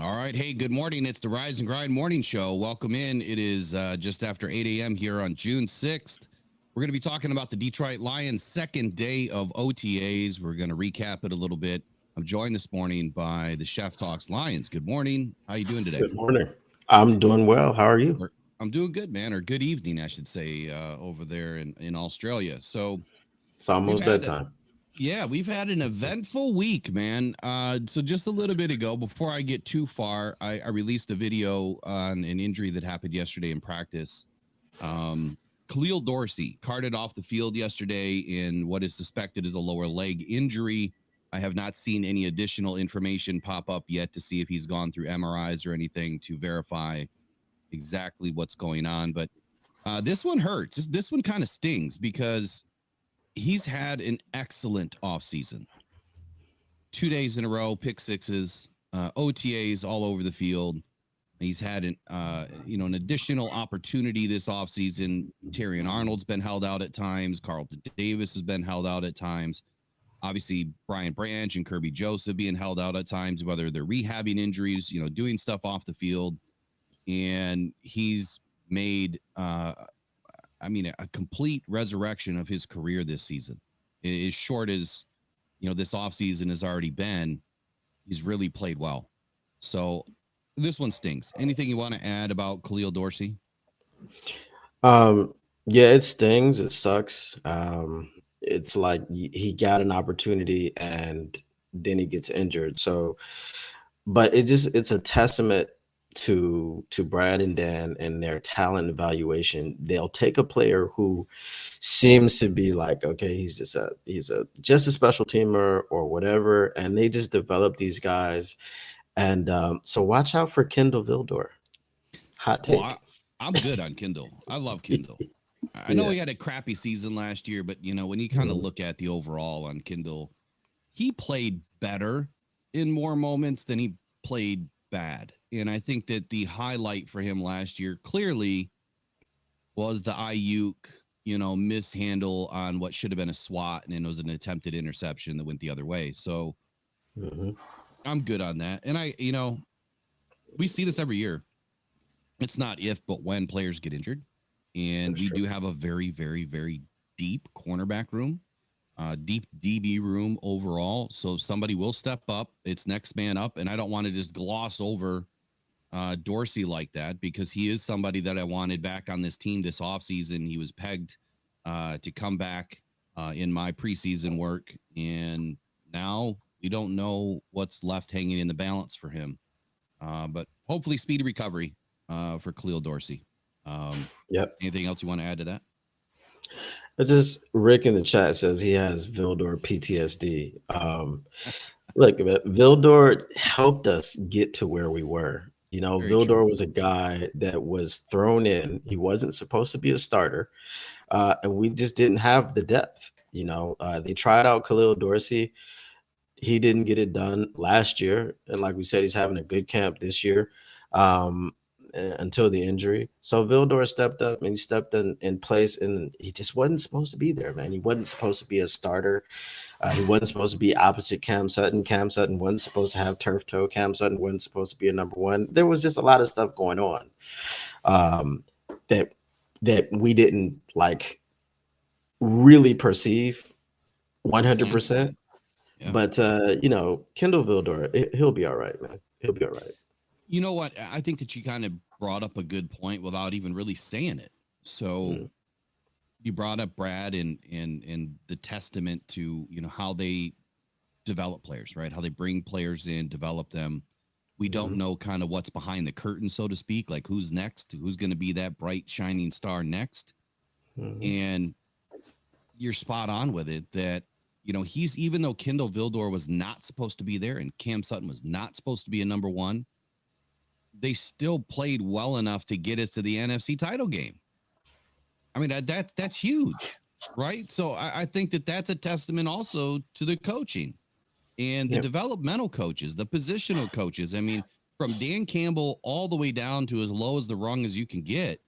All right. Hey, good morning. It's the Rise and Grind Morning Show. Welcome in. It is just after 8 a.m. here on June 6th. We're going to be talking about the Detroit Lions' second day of OTAs. We're going to recap it a little bit. I'm joined this morning by the Chef Talks Lions. Good morning. How you doing today? Good morning. I'm doing well. How are you? I'm doing good, man, or good evening, I should say, over there in Australia. So It's we've almost had bedtime. Yeah, we've had an eventful week, man. So just a little bit ago, before I get too far, I released a video on an injury that happened yesterday in practice. Um, Khil Dorsey carted off the field yesterday in what is suspected as a lower leg injury. I have not seen any additional information pop up yet to see if he's gone through MRIs or anything to verify exactly what's going on. But this one hurts. This one kind of stings because he's had an excellent offseason. 2 days in a row, pick sixes, OTAs all over the field. He's had an additional opportunity this offseason. Terrion Arnold's been held out at times. Carlton Davis has been held out at times. Obviously, Brian Branch and Kirby Joseph being held out at times, whether they're rehabbing injuries, doing stuff off the field. And he's made, a complete resurrection of his career this season. As short as this offseason has already been, he's really played well. So this one stings. Anything you want to add about Khil Dorsey? Um, yeah, it stings. It sucks. It's like he got an opportunity and then he gets injured. So, but it's a testament to Brad and Dan and their talent evaluation. They'll take a player who seems to be like, okay, he's just a special teamer or whatever, and they just develop these guys. And so watch out for Kendall Vildor. Hot Oh, take. I'm good on Kindle. I love Kindle. I know Yeah. he had a crappy season last year, but when you kind of Mhm. look at the overall on Kindle, he played better in more moments than he played bad. And I think that the highlight for him last year clearly was the Ayuk, mishandle on what should have been a swat, and it was an attempted interception that went the other way. So Mhm. I'm good on that. And we see this every year. It's not if, but when players get injured. And That's we true. do have a very, very, very deep cornerback room, deep DB room overall. So somebody will step up. It's next man up. And I don't want to just gloss over Dorsey like that because he is somebody that I wanted back on this team this offseason. He was pegged to come back in my preseason work. And now we don't know what's left hanging in the balance for him. But hopefully, speedy recovery for Khil Dorsey. Um, Yep. Anything else you want to add to that? It's just Rick in the chat says he has Vildor PTSD. Look, Vildor helped us get to where we were. Very true. Vildor was a guy that was thrown in. He wasn't supposed to be a starter, and we just didn't have the depth. They tried out Khalil Dorsey. He didn't get it done last year, and like we said, he's having a good camp this year. Um, until the injury. So Vildor stepped up and he stepped in place, and he just wasn't supposed to be there, man. He wasn't supposed to be a starter. He wasn't supposed to be opposite Cam Sutton. Cam Sutton wasn't supposed to have turf toe. Cam Sutton wasn't supposed to be a number one. There was just a lot of stuff going on um, that we didn't like really perceive Mm-hmm. 100%. Yeah. But Kendall Vildor, he'll be all right, man. He'll be all right. You know what? I think that you kind of brought up a good point without even really saying it. So Mm, you brought up Brad and the testament to how they develop players, right? How they bring players in, develop them. We don't mhm, know kind of what's behind the curtain, so to speak, like who's next, who's going to be that bright shining star next. mhm. And you're spot on with it that he's, even though Kendall Vildor was not supposed to be there and Cam Sutton was not supposed to be a number one, they still played well enough to get us to the NFC title game. I mean, that's huge, right? So I think that that's a testament also to the coaching and the Yep. developmental coaches, the positional coaches. I mean, from Dan Campbell all the way down to as low as the rung as you can get,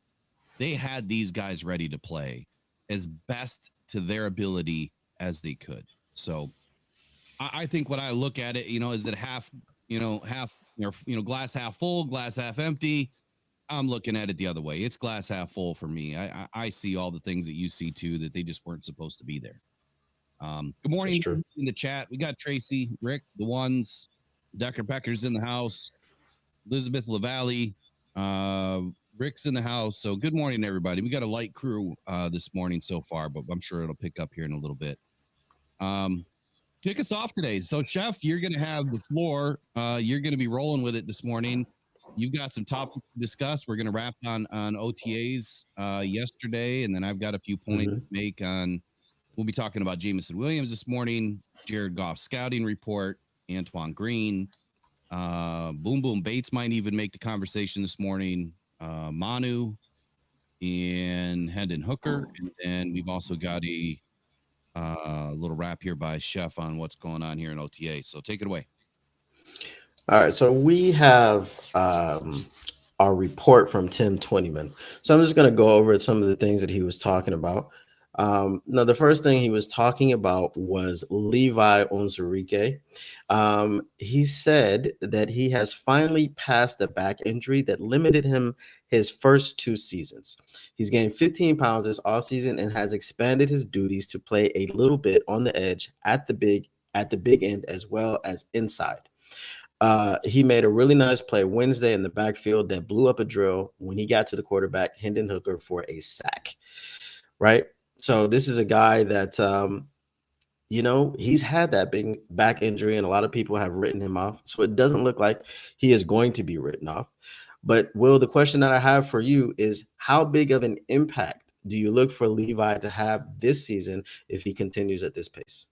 they had these guys ready to play as best to their ability as they could. So I think when I look at it, is it half glass half full, glass half empty. I'm looking at it the other way. It's glass half full for me. I see all the things that you see too, that they just weren't supposed to be there. Good morning in the chat. We got Tracy, Rick, the ones, Decker Becker's in the house, Elizabeth LaValle, Rick's in the house. So good morning, everybody. We got a light crew this morning so far, but I'm sure it'll pick up here in a little bit. Kick us off today. So, Chef, you're going to have the floor. You're going to be rolling with it this morning. You've got some topics to discuss. We're going to wrap on OTAs yesterday, and then I've got a few points to make on. We'll be talking about Jameson Williams this morning, Jared Goff's scouting report, Antoine Green, Boom Boom Bates might even make the conversation this morning, Manu, and Hendon Hooker, and then we've also got a little wrap here by Chef on what's going on here in OTA. So take it away. All right, so we have our report from Tim Twentyman. So I'm just going to go over some of the things that he was talking about. Now, the first thing he was talking about was Levi Onwuzurike. He said that he has finally passed the back injury that limited him his first 2 seasons. He's gained 15 pounds this offseason and has expanded his duties to play a little bit on the edge at the big end as well as inside. He made a really nice play Wednesday in the backfield that blew up a drill when he got to the quarterback, Hendon Hooker, for a sack. Right? So this is a guy that, he's had that big back injury and a lot of people have written him off. So it doesn't look like he is going to be written off. But Will, the question that I have for you is, how big of an impact do you look for Levi to have this season if he continues at this pace?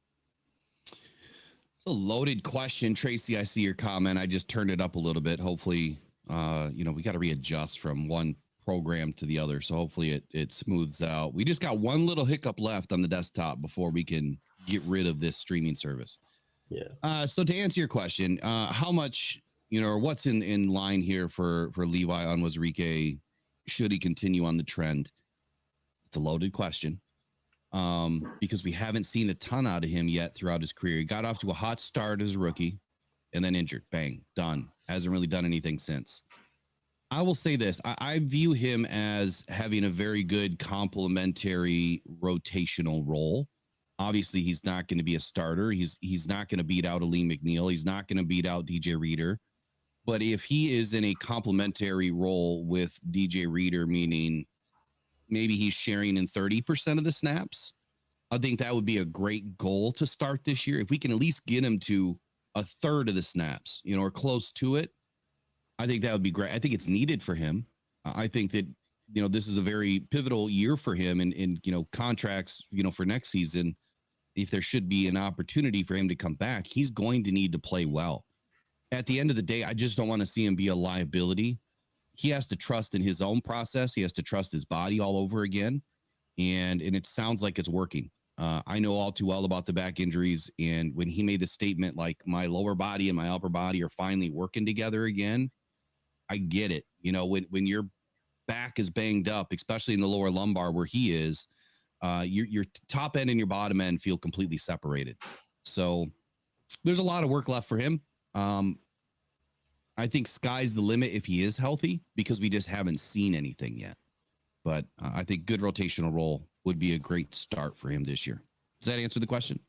It's a loaded question, Tracy. I see your comment. I just turned it up a little bit. Hopefully, we got to readjust from one program to the other, so hopefully it smooths out. We just got one little hiccup left on the desktop before we can get rid of this streaming service. So to answer your question, how much, or what's in line here for Levi Onwuzurike should he continue on the trend? It's a loaded question, because we haven't seen a ton out of him yet throughout his career. He got off to a hot start as a rookie and then injured. Bang, done. Hasn't really done anything since. I will say this. I view him as having a very good complementary rotational role. Obviously, he's not going to be a starter. He's not going to beat out Aleem McNeil. He's not going to beat out DJ Reader. But if he is in a complementary role with DJ Reader, meaning maybe he's sharing in 30% of the snaps, I think that would be a great goal to start this year. If we can at least get him to a third of the snaps, or close to it, I think that would be great. I think it's needed for him. I think that, this is a very pivotal year for him in contracts, for next season. If there should be an opportunity for him to come back, he's going to need to play well. At the end of the day, I just don't want to see him be a liability. He has to trust in his own process. He has to trust his body all over again. And it sounds like it's working. I know all too well about the back injuries. And when he made the statement, like, my lower body and my upper body are finally working together again, I get it. When your back is banged up, especially in the lower lumbar where he is, your top end and your bottom end feel completely separated. So there's a lot of work left for him. I think sky's the limit if he is healthy, because we just haven't seen anything yet. But I think good rotational role would be a great start for him this year. Does that answer the question?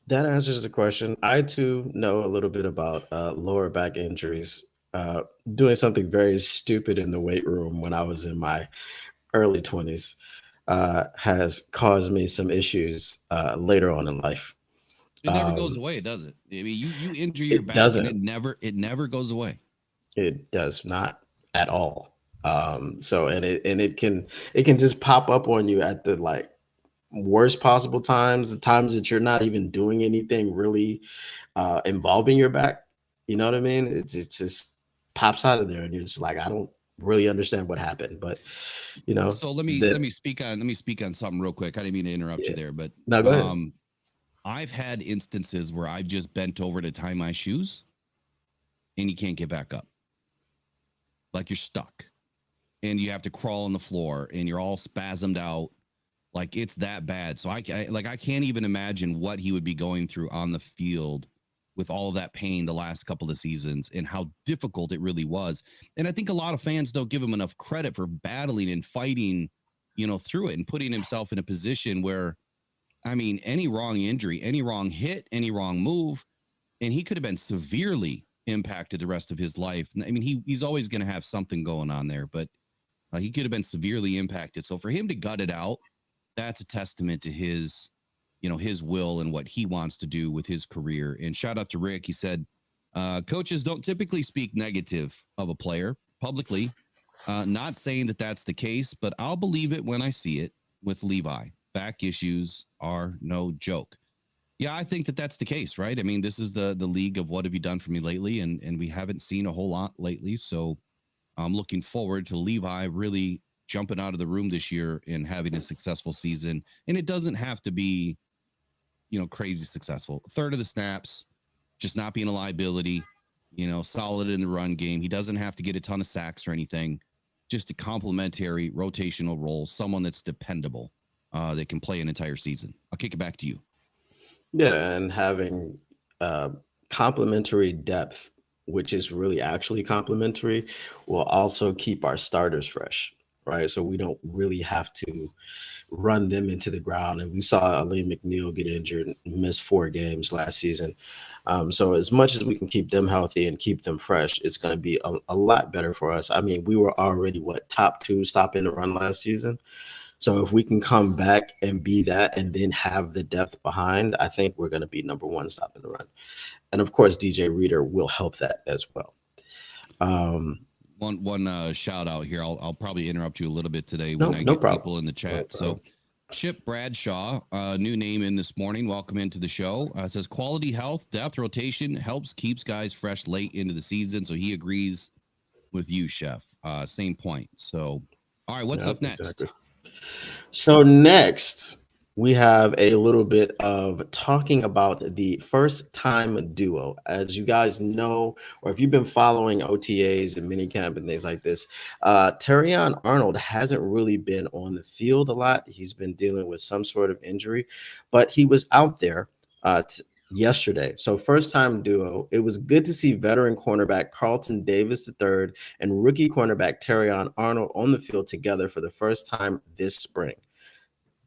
That answers the question. I, too, know a little bit about lower back injuries. Doing something very stupid in the weight room when I was in my early 20s has caused me some issues later on in life. It never goes away, does it? I mean, you injure your back and it never goes away. It does not at all. So it can just pop up on you at the worst possible times, the times that you're not even doing anything really involving your back. You know what I mean? It just pops out of there, and you're just like, I don't really understand what happened, but So let me speak on something real quick. I didn't mean to interrupt you there, but no, go ahead. I've had instances where I've just bent over to tie my shoes, and you can't get back up. Like, you're stuck, and you have to crawl on the floor, and you're all spasmed out. Like, it's that bad. So I can't even imagine what he would be going through on the field with all of that pain the last couple of seasons and how difficult it really was. And I think a lot of fans don't give him enough credit for battling and fighting, through it and putting himself in a position where, I mean, any wrong injury, any wrong hit, any wrong move, and he could have been severely impacted the rest of his life. I mean, he's always going to have something going on there, but he could have been severely impacted. So for him to gut it out, that's a testament to his will and what he wants to do with his career. And shout out to Rick. He said, coaches don't typically speak negative of a player publicly. Not saying that that's the case, but I'll believe it when I see it with Levi. Back issues are no joke. Yeah, I think that that's the case, right? I mean, this is the league of what have you done for me lately? And we haven't seen a whole lot lately. So I'm looking forward to Levi really jumping out of the room this year and having a successful season. And it doesn't have to be, crazy successful. A third of the snaps, just not being a liability, solid in the run game. He doesn't have to get a ton of sacks or anything. Just a complementary rotational role, someone that's dependable, that can play an entire season. I'll kick it back to you. Yeah, and having complementary depth, which is really actually complementary, will also keep our starters fresh, right? So we don't really have to run them into the ground. And we saw Ali McNeil get injured and miss 4 games last season. So as much as we can keep them healthy and keep them fresh, it's going to be a lot better for us. I mean, we were already top 2 stopping the run last season. So if we can come back and be that and then have the depth behind, I think we're going to be number 1 stopping the run. And of course, DJ Reader will help that as well. One shout out here. I'll probably interrupt you a little bit today when I get people in the chat. So Chip Bradshaw, new name in this morning. Welcome into the show. Says quality health, depth, rotation keeps guys fresh late into the season. So he agrees with you, Chef. Same point. So, all right, what's up next? Exactly. So next, we have a little bit of talking about the first time duo. As you guys know, or if you've been following OTAs and minicamp and things like this, Terrion Arnold hasn't really been on the field a lot. He's been dealing with some sort of injury, but he was out there yesterday. So first time duo. It was good to see veteran cornerback Carlton Davis III and rookie cornerback Terrion Arnold on the field together for the first time this spring.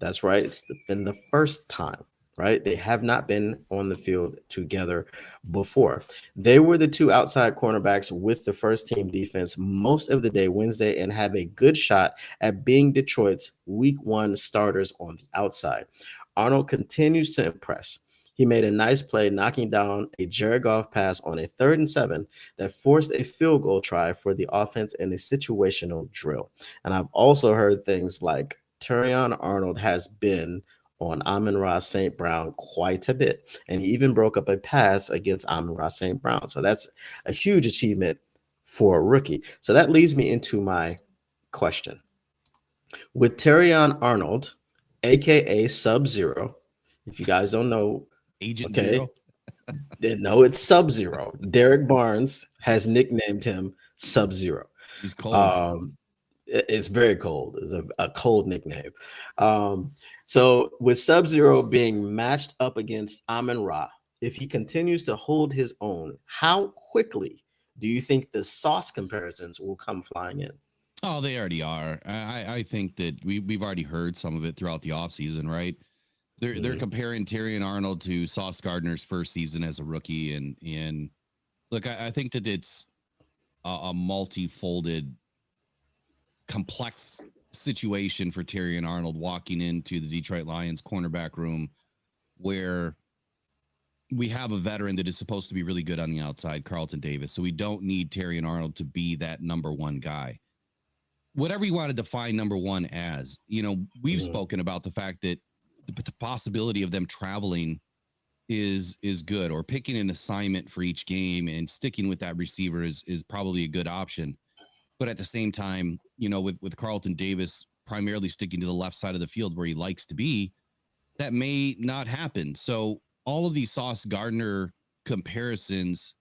That's right. It's been the first time, right? They have not been on the field together before. They were the 2 outside cornerbacks with the first team defense most of the day Wednesday and have a good shot at being Detroit's week 1 starters on the outside. Arnold continues to impress. He made a nice play knocking down a Jared Goff pass on a 3rd and 7 that forced a field goal try for the offense in a situational drill. And I've also heard things like Terrion Arnold has been on Amon-Ra St. Brown quite a bit, and he even broke up a pass against Amon-Ra St. Brown. So that's a huge achievement for a rookie. So that leads me into my question. With Terrion Arnold, aka Sub-Zero, if you guys don't know, Agent Zero? No, it's Sub-Zero. Derek Barnes has nicknamed him Sub-Zero. He's cold. It's very cold. It's a cold nickname. So with Sub-Zero being matched up against Amon-Ra, if he continues to hold his own, how quickly do you think the sauce comparisons will come flying in? Oh, they already are. I think that we've already heard some of it throughout the offseason, right? They're comparing Terrion Arnold to Sauce Gardner's first season as a rookie. And look, I think that it's a multi-folded complex situation for Terrion Arnold walking into the Detroit Lions cornerback room where we have a veteran that is supposed to be really good on the outside, Carlton Davis. So we don't need Terrion Arnold to be that number 1 guy. Whatever you want to define number 1 as, we've spoken about the fact that the possibility of them traveling is good, or picking an assignment for each game and sticking with that receiver is probably a good option. But at the same time, with Carlton Davis primarily sticking to the left side of the field where he likes to be, that may not happen. So all of these Sauce Gardner comparisons,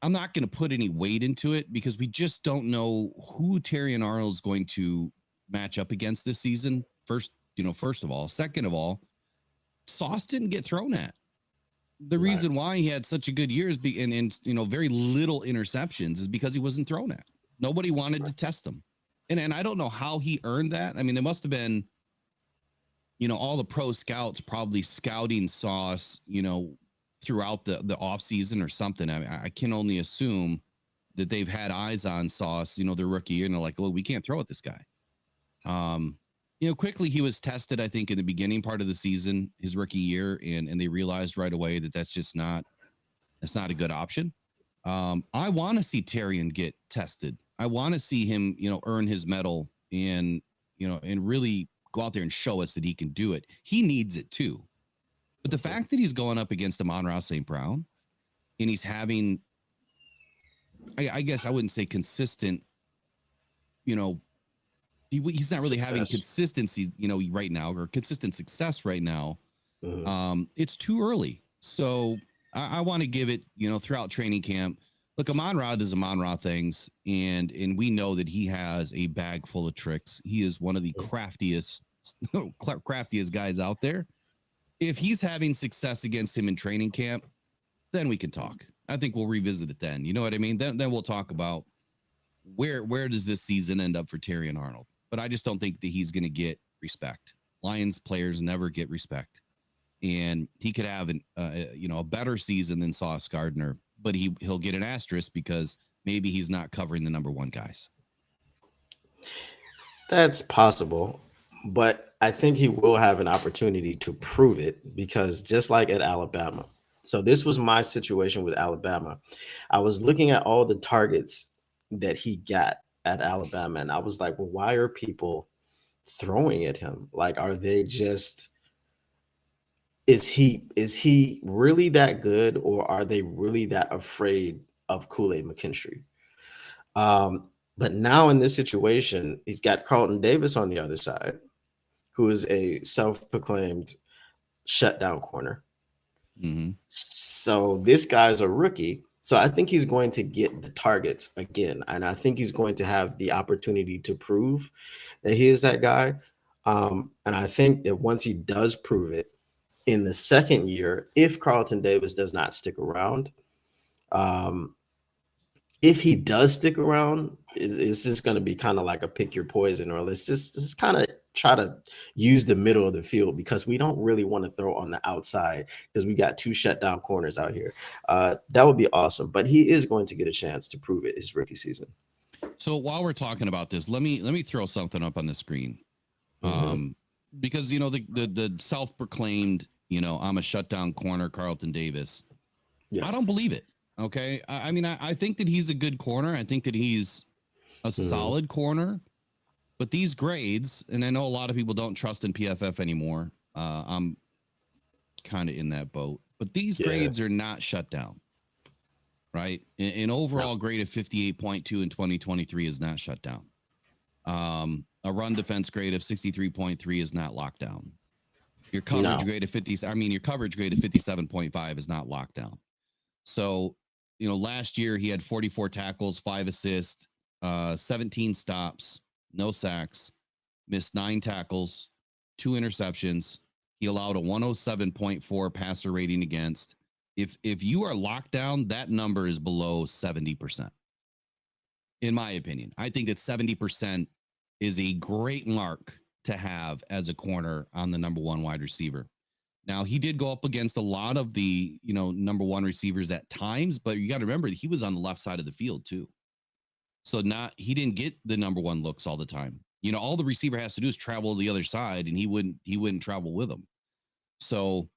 I'm not going to put any weight into it because we just don't know who Terrion Arnold is going to match up against this season. First of all. Second of all, Sauce didn't get thrown at. the reason why he had such a good year is very little interceptions is because he wasn't thrown at. Nobody wanted to test him. And I don't know how he earned that. I mean, there must have been, all the pro scouts probably scouting Sauce, throughout the off season or something. I mean, I can only assume that they've had eyes on Sauce, their rookie year, and they're like, well, we can't throw at this guy. Quickly he was tested, I think, in the beginning part of the season, his rookie year, and they realized right away that that's not a good option. I want to see Terrion get tested. I want to see him, earn his medal and really go out there and show us that he can do it. He needs it too. But the fact that he's going up against Amon-Ra St. Brown and he's having, I guess I wouldn't say consistent, he's not really having consistency, right now, or consistent success right now. It's too early. So I want to give it, throughout training camp. Look, Amon-Ra does Amon-Ra things, and we know that he has a bag full of tricks. He is one of the craftiest guys out there. If he's having success against him in training camp, then we can talk. I think we'll revisit it then. You know what I mean? Then we'll talk about where does this season end up for Terrion Arnold. But I just don't think that he's going to get respect. Lions players never get respect. And he could have a better season than Sauce Gardner, but he'll get an asterisk because maybe he's not covering the number one guys. That's possible, but I think he will have an opportunity to prove it, because just like at Alabama. So this was my situation with Alabama. I was looking at all the targets that he got at Alabama, and I was like, well, why are people throwing at him? Like, are they just, is he really that good, or are they really that afraid of Kool-Aid McKinstry? But now in this situation, he's got Carlton Davis on the other side, who is a self-proclaimed shutdown corner. So this guy's a rookie. So I think he's going to get the targets again. And I think he's going to have the opportunity to prove that he is that guy. And I think that once he does prove it in the second year, if Carlton Davis does not stick around, if he does stick around, it's just going to be kind of like a pick your poison, or let's just kind of try to use the middle of the field, because we don't really want to throw on the outside because we got two shutdown corners out here. That would be awesome, but he is going to get a chance to prove it his rookie season. So while we're talking about this, let me throw something up on the screen, because the self-proclaimed I'm a shutdown corner Carlton Davis. Yeah. I don't believe it. Okay, I mean I think that he's a good corner. I think that he's a solid corner. But these grades, and I know a lot of people don't trust in PFF anymore. I'm kind of in that boat. But these grades are not shut down, right? An overall grade of 58.2 in 2023 is not shut down. A run defense grade of 63.3 is not locked down. Your coverage grade of 57.5 is not locked down. So, last year he had 44 tackles, 5 assists, 17 stops, no sacks, missed 9 tackles, 2 interceptions. He allowed a 107.4 passer rating against. If you are locked down, that number is below 70%. In my opinion, I think that 70% is a great mark to have as a corner on the number one wide receiver. Now, he did go up against a lot of the, number one receivers at times, but you got to remember that he was on the left side of the field too. So he didn't get the number one looks all the time. All the receiver has to do is travel to the other side, and he wouldn't travel with them. So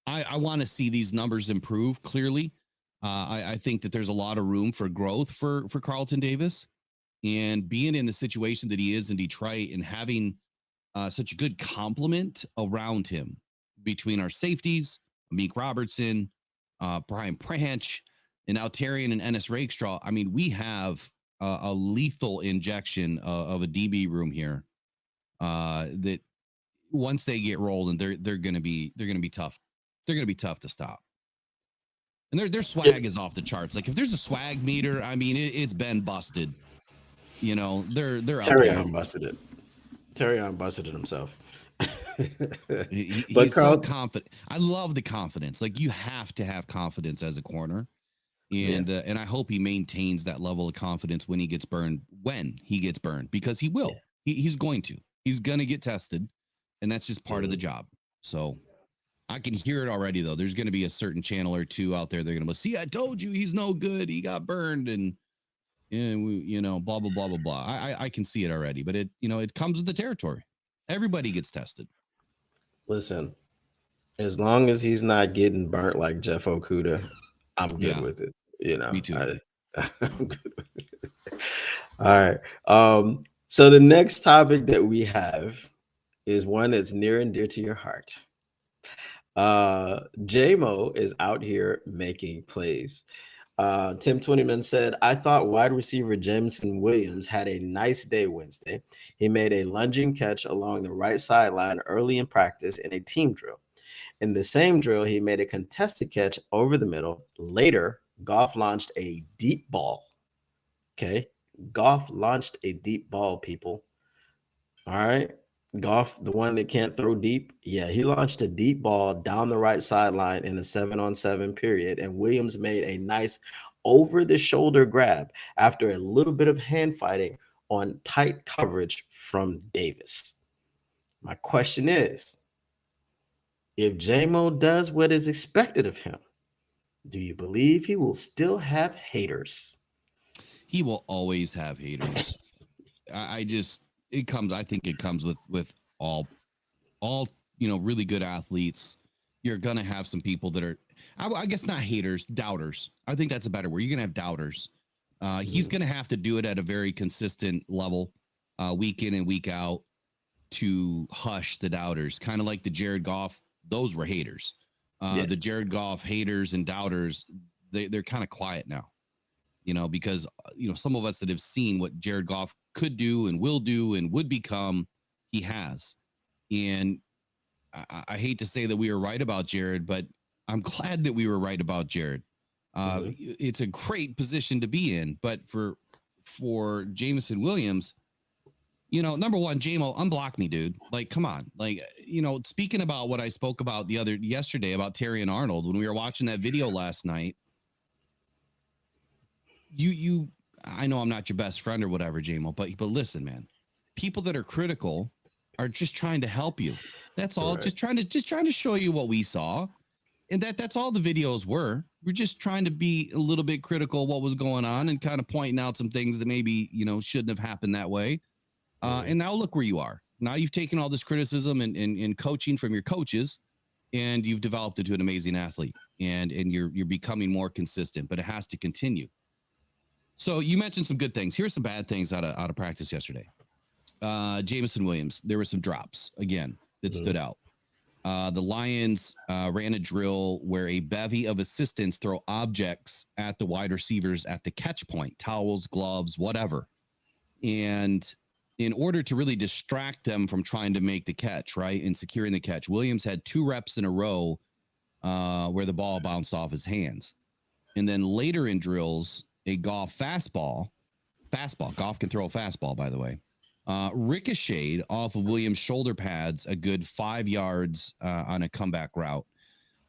I want to see these numbers improve clearly. I think that there's a lot of room for growth for Carlton Davis, and being in the situation that he is in Detroit and having such a good complement around him between our safeties, Meek Robertson, Brian Branch, and now Terrion and Ennis Rakestraw. I mean, we have a lethal injection of a DB room here. That once they get rolling, they're going to be tough. They're going to be tough to stop. And their swag is off the charts. Like, if there's a swag meter, I mean, it's been busted. They're Terrion busted it. Terrion busted it himself. But He's so Carl, confident. I love the confidence. Like you have to have confidence as a corner, and I hope he maintains that level of confidence when he gets burned. When he gets burned, because he yeah. will. He's going to. He's going to get tested, and that's just part of the Mhm. job. So I can hear it already, though. There's going to be a certain channel or two out there. They're going to see. I told you he's no good. He got burned, and we, blah blah blah blah blah. I can see it already, but it comes with the territory. Everybody gets tested. Listen, as long as he's not getting burnt like Jeff Okuda, I'm good Yeah, with it. me too. I'm good with it. All right. So the next topic that we have is one that's near and dear to your heart. J-Mo is out here making plays. Tim Twentyman said, I thought wide receiver Jameson Williams had a nice day Wednesday. He made a lunging catch along the right sideline early in practice in a team drill. In the same drill, he made a contested catch over the middle. Later, Goff launched a deep ball. Okay. Goff launched a deep ball, people. All right. Goff, the one that can't throw deep. Yeah, he launched a deep ball down the right sideline in a 7-on-7 period. And Williams made a nice over the shoulder grab after a little bit of hand fighting on tight coverage from Davis. My question is, if JMO does what is expected of him, do you believe he will still have haters? He will always have haters. I think it comes with all really good athletes. You're gonna have some people that are, I guess not haters, doubters. I think that's a better word. You're gonna have doubters. He's gonna have to do it at a very consistent level, week in and week out, to hush the doubters. Kind of like the Jared Goff; those were haters. Yeah. The Jared Goff haters and doubters, they're kind of quiet now. Because some of us that have seen what Jared Goff could do and will do and would become, he has. And I hate to say that we were right about Jared, but I'm glad that we were right about Jared. It's a great position to be in, but for Jameson Williams, number one, JMO, unblock me, dude. Like, come on. Like, speaking about what I spoke about yesterday about Terry and Arnold, when we were watching that video last night, I know I'm not your best friend or whatever, JMO, but listen, man, people that are critical are just trying to help you. That's all. Right. Just trying to show you what we saw. And that's all the videos were. We're just trying to be a little bit critical of what was going on and kind of pointing out some things that maybe, shouldn't have happened that way. And now look where you are. Now you've taken all this criticism and coaching from your coaches, and you've developed into an amazing athlete, and you're becoming more consistent, but it has to continue. So you mentioned some good things. Here's some bad things out of practice yesterday. Jameson Williams, there were some drops again that stood out. The Lions ran a drill where a bevy of assistants throw objects at the wide receivers at the catch point, towels, gloves, whatever. And in order to really distract them from trying to make the catch, right, and securing the catch, Williams had 2 reps in a row where the ball bounced off his hands. And then later in drills, a Goff fastball, Goff can throw a fastball, by the way, ricocheted off of Williams' shoulder pads a good 5 yards on a comeback route.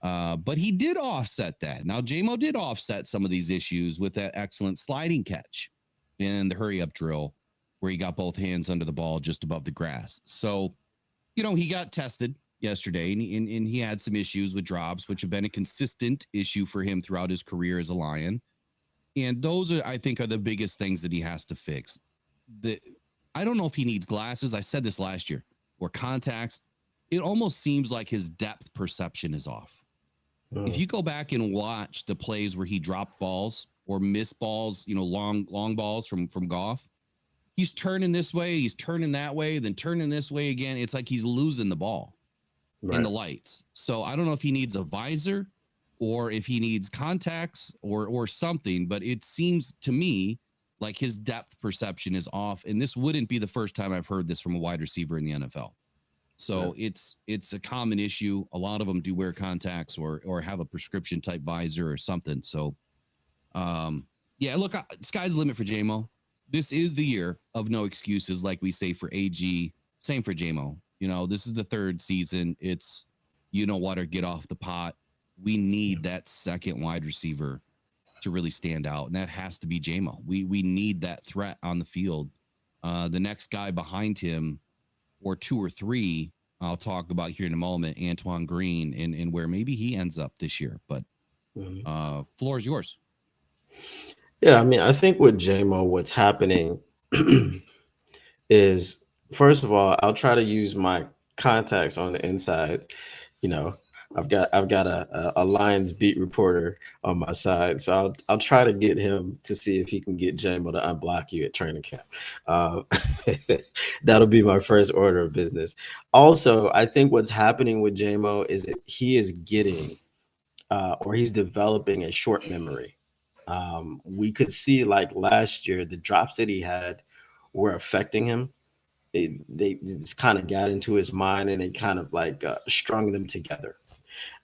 But he did offset that. Now, JMO did offset some of these issues with that excellent sliding catch in the hurry-up drill where he got both hands under the ball just above the grass. So, he got tested yesterday, and he had some issues with drops, which have been a consistent issue for him throughout his career as a Lion. And those I think are the biggest things that he has to fix. I don't know if he needs glasses. I said this last year, or contacts. It almost seems like his depth perception is off. If you go back and watch the plays where he dropped balls or missed balls, long balls from Goff, he's turning this way, he's turning that way, then turning this way again. It's like he's losing the ball in the lights. So I don't know if he needs a visor or if he needs contacts or something, but it seems to me like his depth perception is off. And this wouldn't be the first time I've heard this from a wide receiver in the NFL. So it's a common issue. A lot of them do wear contacts or have a prescription type visor or something. So, look, sky's the limit for JMO. This is the year of no excuses, like we say for AG. Same for JMO. This is the third season. It's, or get off the pot. We need that second wide receiver to really stand out, and that has to be Jamo. We need that threat on the field. The next guy behind him, or two or three, I'll talk about here in a moment, Antoine Green, and where maybe he ends up this year. But floor is yours. Yeah, I mean, I think with JMO, what's happening is, first of all, I'll try to use my contacts on the inside. You know, I've got a Lions beat reporter on my side, so I'll try to get him to see if he can get JMO to unblock you at training camp. Uh, that'll be my first order of business. Also, I think what's happening with JMO is that he is getting or he's developing a short memory. We could see like last year, the drops that he had were affecting him. They just kind of got into his mind and they kind of like strung them together.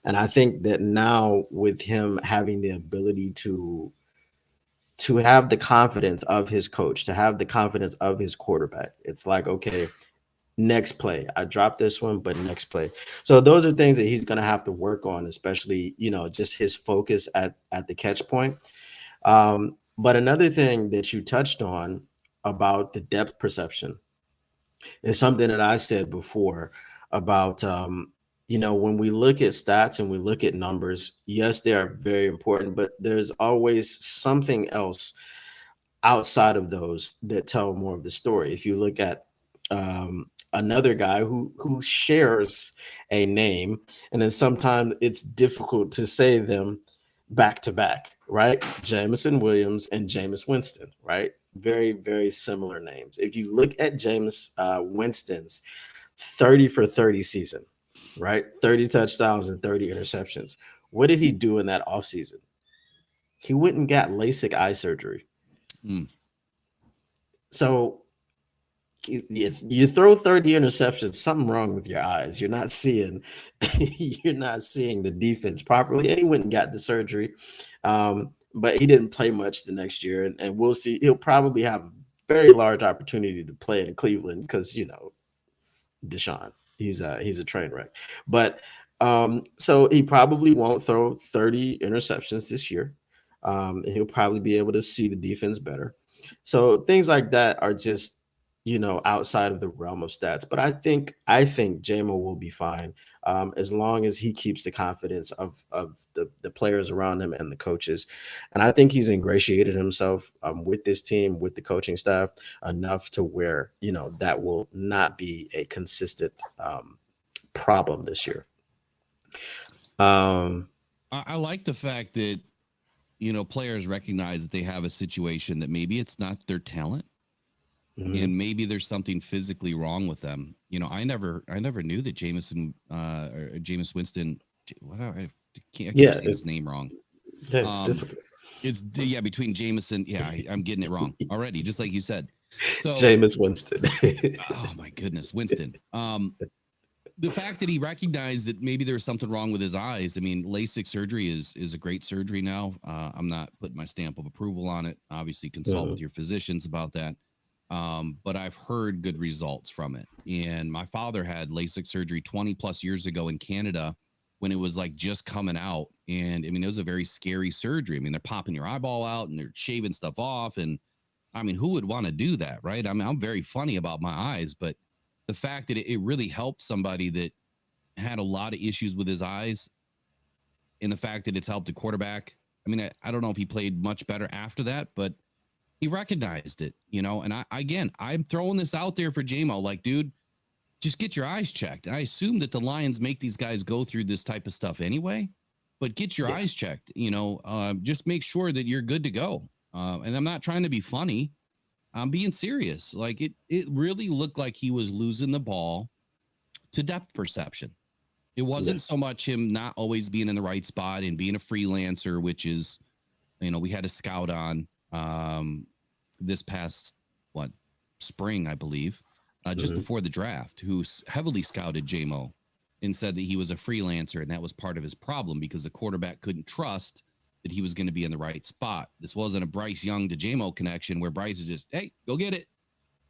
And I think that now with him having the ability to have the confidence of his coach, to have the confidence of his quarterback, it's like, okay, next play, I dropped this one, but next play. So those are things that he's going to have to work on, especially, just his focus at the catch point. But another thing that you touched on about the depth perception is something that I said before about, when we look at stats and we look at numbers, yes, they are very important, but there's always something else outside of those that tell more of the story. If you look at another guy who shares a name, and then sometimes it's difficult to say them back to back, right? Jameson Williams and Jameis Winston, right? Very, very similar names. If you look at Jameis Winston's 30 for 30 season, right? 30 touchdowns and 30 interceptions. What did he do in that offseason? He went and got LASIK eye surgery. So you throw 30 interceptions, something wrong with your eyes. You're not seeing the defense properly. And he went and got the surgery. But he didn't play much the next year. And we'll see. He'll probably have a very large opportunity to play in Cleveland because, Deshaun, he's a train wreck. But so he probably won't throw 30 interceptions this year. He'll probably be able to see the defense better. So things like that are just, outside of the realm of stats. But I think JMO will be fine as long as he keeps the confidence of the players around him and the coaches. And I think he's ingratiated himself with this team, with the coaching staff enough to where, that will not be a consistent problem this year. I like the fact that, players recognize that they have a situation that maybe it's not their talent. And maybe there's something physically wrong with them. I never knew that Jameis Winston. I can't say his name wrong. Yeah, it's difficult. It's between Jameson. Yeah, I'm getting it wrong already, just like you said. So Jameis Winston. Oh my goodness, Winston. The fact that he recognized that maybe there was something wrong with his eyes. I mean, LASIK surgery is a great surgery now. I'm not putting my stamp of approval on it. Obviously, consult with your physicians about that. But I've heard good results from it. And my father had LASIK surgery 20 plus years ago in Canada when it was like just coming out. And I mean, it was a very scary surgery. I mean, they're popping your eyeball out and they're shaving stuff off. And I mean, who would want to do that? Right. I mean, I'm very funny about my eyes, but the fact that it really helped somebody that had a lot of issues with his eyes, and the fact that it's helped a quarterback. I mean, I don't know if he played much better after that, but he recognized it, and I'm throwing this out there for JMO, like, dude, just get your eyes checked. I assume that the Lions make these guys go through this type of stuff anyway, but get your eyes checked, just make sure that you're good to go. And I'm not trying to be funny. I'm being serious. Like it really looked like he was losing the ball to depth perception. It wasn't so much him not always being in the right spot and being a freelancer, which is, we had a scout on, this past spring, I believe, just before the draft, who heavily scouted JMO and said that he was a freelancer, and that was part of his problem because the quarterback couldn't trust that he was going to be in the right spot. This wasn't a Bryce Young to JMO connection where Bryce is just, hey, go get it.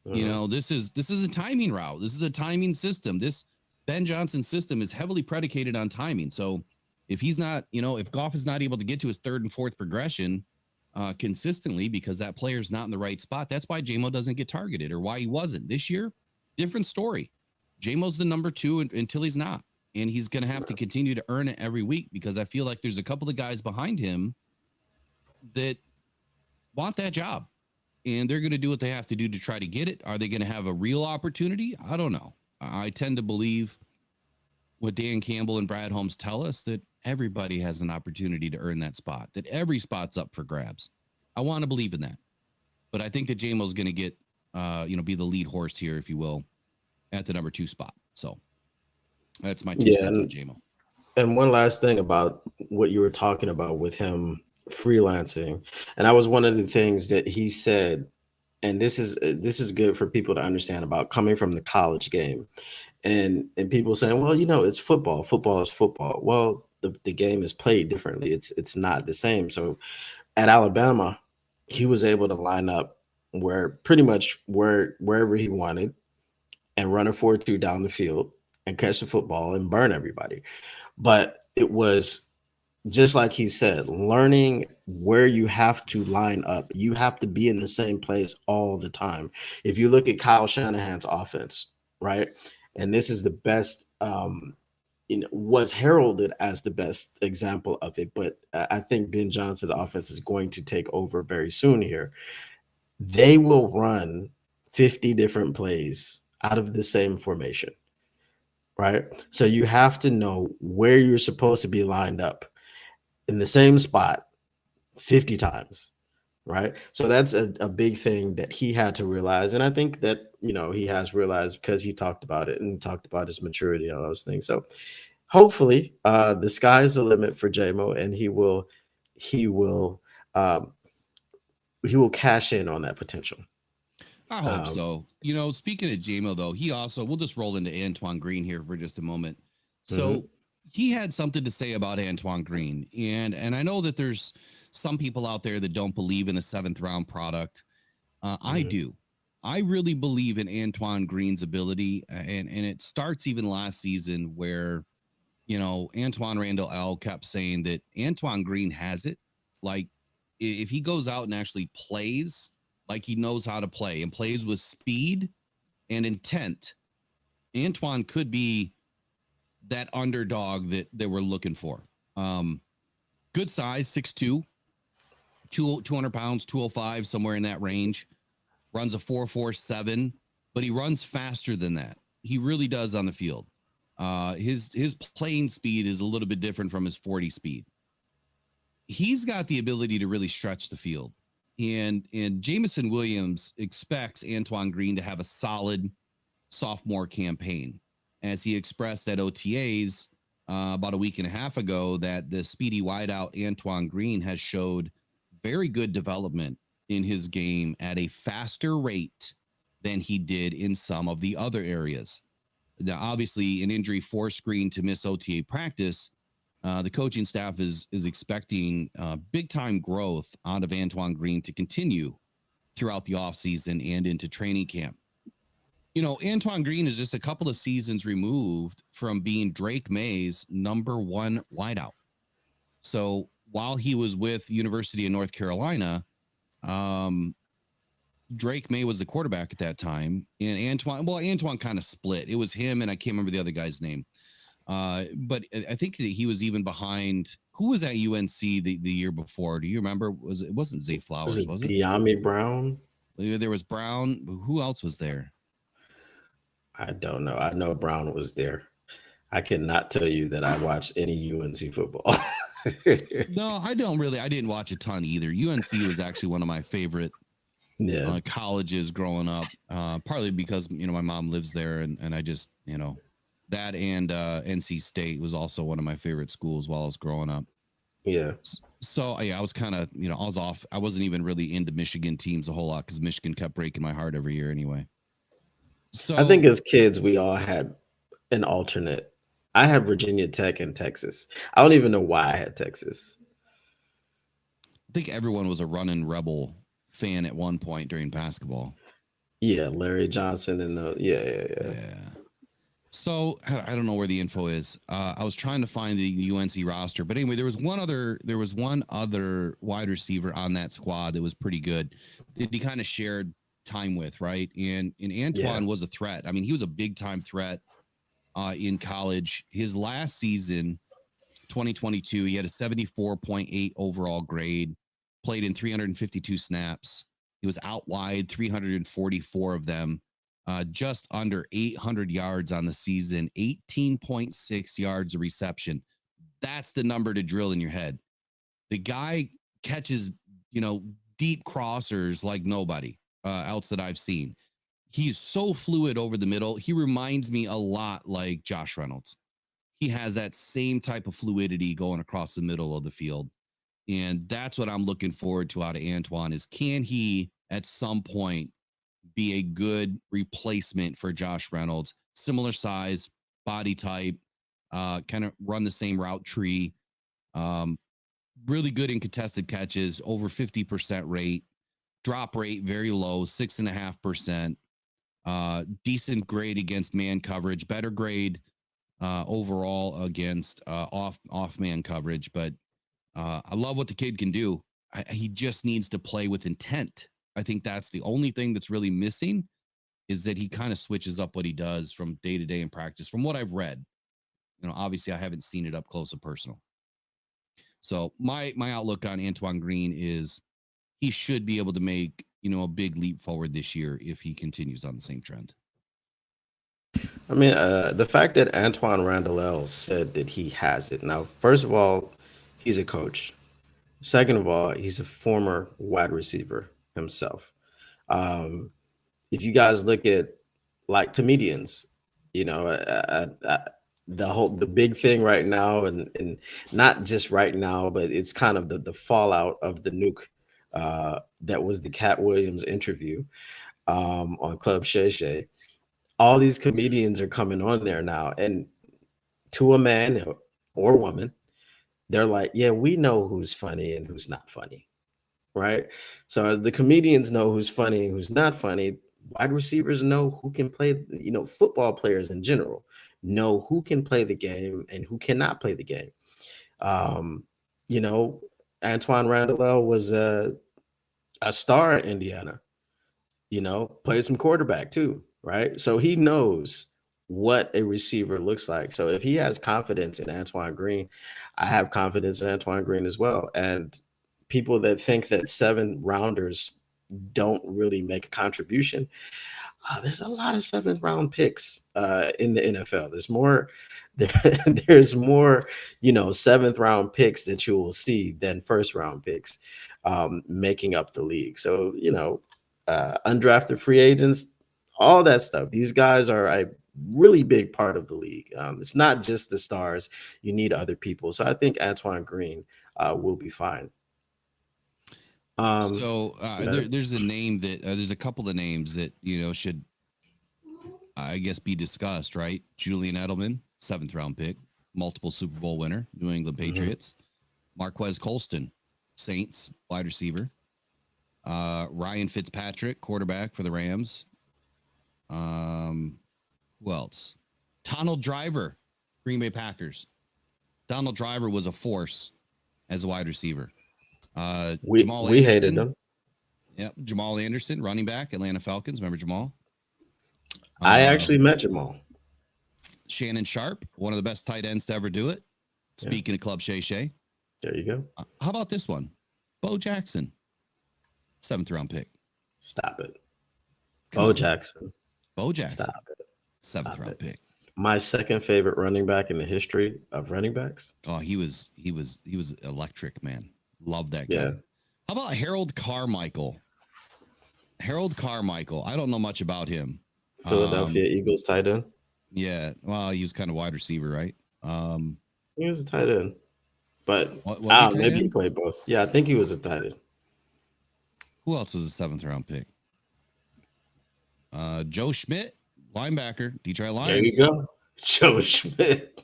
You know, this is a timing route. This is a timing system. This Ben Johnson system is heavily predicated on timing. So if he's not, if Goff is not able to get to his third and fourth progression consistently because that player's not in the right spot, that's why JMO doesn't get targeted or why he wasn't. This year, different story. JMO's the number two until he's not. And he's going to have to continue to earn it every week because I feel like there's a couple of guys behind him that want that job. And they're going to do what they have to do to try to get it. Are they going to have a real opportunity? I don't know. I tend to believe what Dan Campbell and Brad Holmes tell us, that everybody has an opportunity to earn that spot, that every spot's up for grabs. I want to believe in that. But I think that JMO's going to get, be the lead horse here, if you will, at the number 2 spot. So that's my 2 cents on JMO. And one last thing about what you were talking about with him freelancing, and that was one of the things that he said, and this is good for people to understand about coming from the college game, and people saying, well, it's football is football. Well, the game is played differently. It's not the same. So at Alabama, he was able to line up wherever he wanted and run a 4-2 down the field and catch the football and burn everybody. But it was, just like he said, learning where you have to line up. You have to be in the same place all the time. If you look at Kyle Shanahan's offense, right? And this is the best, was heralded as the best example of it. But I think Ben Johnson's offense is going to take over very soon here. They will run 50 different plays out of the same formation, right? So you have to know where you're supposed to be lined up in the same spot 50 times, right? So that's a big thing that he had to realize. And I think that, he has realized because he talked about it and talked about his maturity and all those things. So hopefully the sky's the limit for JMO, and he will cash in on that potential. I hope so. Speaking of JMO, though, we'll just roll into Antoine Green here for just a moment. So he had something to say about Antoine Green. And I know that there's some people out there that don't believe in a 7th round product. I do. I really believe in Antoine Green's ability. And it starts even last season where, Antoine Randall L kept saying that Antoine Green has it. Like, if he goes out and actually plays like he knows how to play and plays with speed and intent, Antoine could be that underdog that we're looking for. Good size, 6'2", 200 pounds, 205, somewhere in that range. Runs a 4.47, but he runs faster than that. He really does on the field. His playing speed is a little bit different from his 40 speed. He's got the ability to really stretch the field. And Jameson Williams expects Antoine Green to have a solid sophomore campaign, as he expressed at OTAs about a week and a half ago that the speedy wideout Antoine Green has showed very good development in his game at a faster rate than he did in some of the other areas. Now, obviously, an injury forced Green to miss OTA practice. The coaching staff is expecting big time growth out of Antoine Green to continue throughout the offseason and into training camp. Antoine Green is just a couple of seasons removed from being Drake May's number 1 wideout. So while he was with University of North Carolina, Drake May was the quarterback at that time. And Antoine kind of split. It was him, and I can't remember the other guy's name. But I think that he was even behind. Who was at UNC the year before? Do you remember? It wasn't Zay Flowers, was it? De'Ami Brown? There was Brown. Who else was there? I don't know. I know Brown was there. I cannot tell you that I watched any UNC football. No, I didn't watch a ton either. UNC was actually one of my favorite colleges growing up, partly because, my mom lives there, and I just, that and NC State was also one of my favorite schools while I was growing up. Yeah. So, I was kind of, I was off. I wasn't even really into Michigan teams a whole lot because Michigan kept breaking my heart every year anyway. So I think as kids, we all had an alternate. I have Virginia Tech and Texas. I don't even know why I had Texas. I think everyone was a running Rebel fan at one point during basketball. Yeah, Larry Johnson and the Yeah. So I don't know where the info is. I was trying to find the UNC roster, but anyway, there was one other wide receiver on that squad that was pretty good that he kind of shared time with, right? And Antoine was a threat. I mean, he was a big time threat in college. His last season, 2022, he had a 74.8 overall grade, played in 352 snaps. He was out wide 344 of them, just under 800 yards on the season, 18.6 yards of reception. That's the number to drill in your head. The guy catches, deep crossers like nobody else that I've seen. He's so fluid over the middle. He reminds me a lot like Josh Reynolds. He has that same type of fluidity going across the middle of the field. And that's what I'm looking forward to out of Antoine is, can he at some point be a good replacement for Josh Reynolds? Similar size, body type, kind of run the same route tree. Really good in contested catches, over 50% rate. Drop rate very low, 6.5%. Decent grade against man coverage, better grade overall against off man coverage. But I love what the kid can do. He just needs to play with intent. I think that's the only thing that's really missing, is that he kind of switches up what he does from day to day in practice. From what I've read, obviously I haven't seen it up close and personal. So my outlook on Antoine Green is he should be able to make, a big leap forward this year if he continues on the same trend. I mean, the fact that Antoine Randall said that he has it. Now, first of all, he's a coach. Second of all, he's a former wide receiver himself. If you guys look at like comedians, the big thing right now, and not just right now, but it's kind of the fallout of the nuke that was the Cat Williams interview on Club Shay Shay. All these comedians are coming on there now, and to a man or woman, they're like, yeah, we know who's funny and who's not funny, right? So the comedians know who's funny and who's not funny. Wide receivers know who can play, football players in general know who can play the game and who cannot play the game. Antoine Randall was a star in Indiana, played some quarterback too, right? So he knows what a receiver looks like. So if he has confidence in Antoine Green, I have confidence in Antoine Green as well. And people that think that 7th rounders don't really make a contribution, there's a lot of 7th round picks in the NFL. There's more, there's more, 7th round picks that you will see than 1st round picks making up the league. So, undrafted free agents, all that stuff. These guys are a really big part of the league. It's not just the stars. You need other people. So I think Antoine Green will be fine. There's a name that there's a couple of names that should, I guess, be discussed, right? Julian Edelman, 7th round pick, multiple Super Bowl winner, New England Patriots. Marquez Colston, Saints, wide receiver. Ryan Fitzpatrick, quarterback for the Rams. Who else? Donald Driver, Green Bay Packers. Donald Driver was a force as a wide receiver. We hated him. Yep. Jamal Anderson, running back, Atlanta Falcons. Remember Jamal? I actually met Jamal. Shannon Sharp, one of the best tight ends to ever do it. Speaking of Club Shay Shay. There you go. How about this one? Bo Jackson, 7th round pick. Stop it. Bo Jackson. Stop it. 7th round pick. My second favorite running back in the history of running backs. Oh, he was electric, man. Love that guy. Yeah. How about Harold Carmichael? Harold Carmichael. I don't know much about him. Philadelphia Eagles tight end. Yeah. Well, he was kind of wide receiver, right? He was a tight end. But maybe he played both. Yeah, I think he was a tight end. Who else is a 7th round pick? Joe Schmidt, linebacker, Detroit Lions. There you go. Joe Schmidt.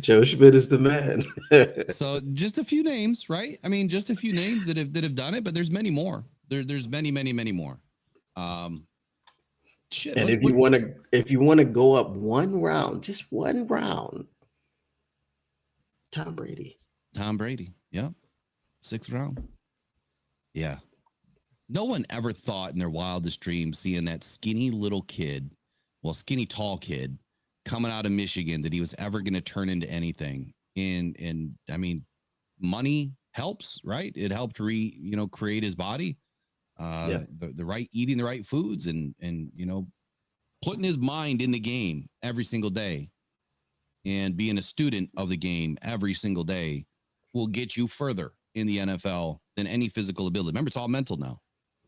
Joe Schmidt is the man. So just a few names, right? I mean, just a few names that have done it, but there's many more. There's many more. Shit. And if you want to go up one round, just one round, Tom Brady. Tom Brady. Yeah. 6th round. Yeah. No one ever thought in their wildest dreams seeing that skinny tall kid coming out of Michigan that he was ever going to turn into anything. And I mean, money helps, right? It helped create his body, the right, eating the right foods and putting his mind in the game every single day and being a student of the game every single day will get you further in the NFL than any physical ability. Remember, it's all mental now.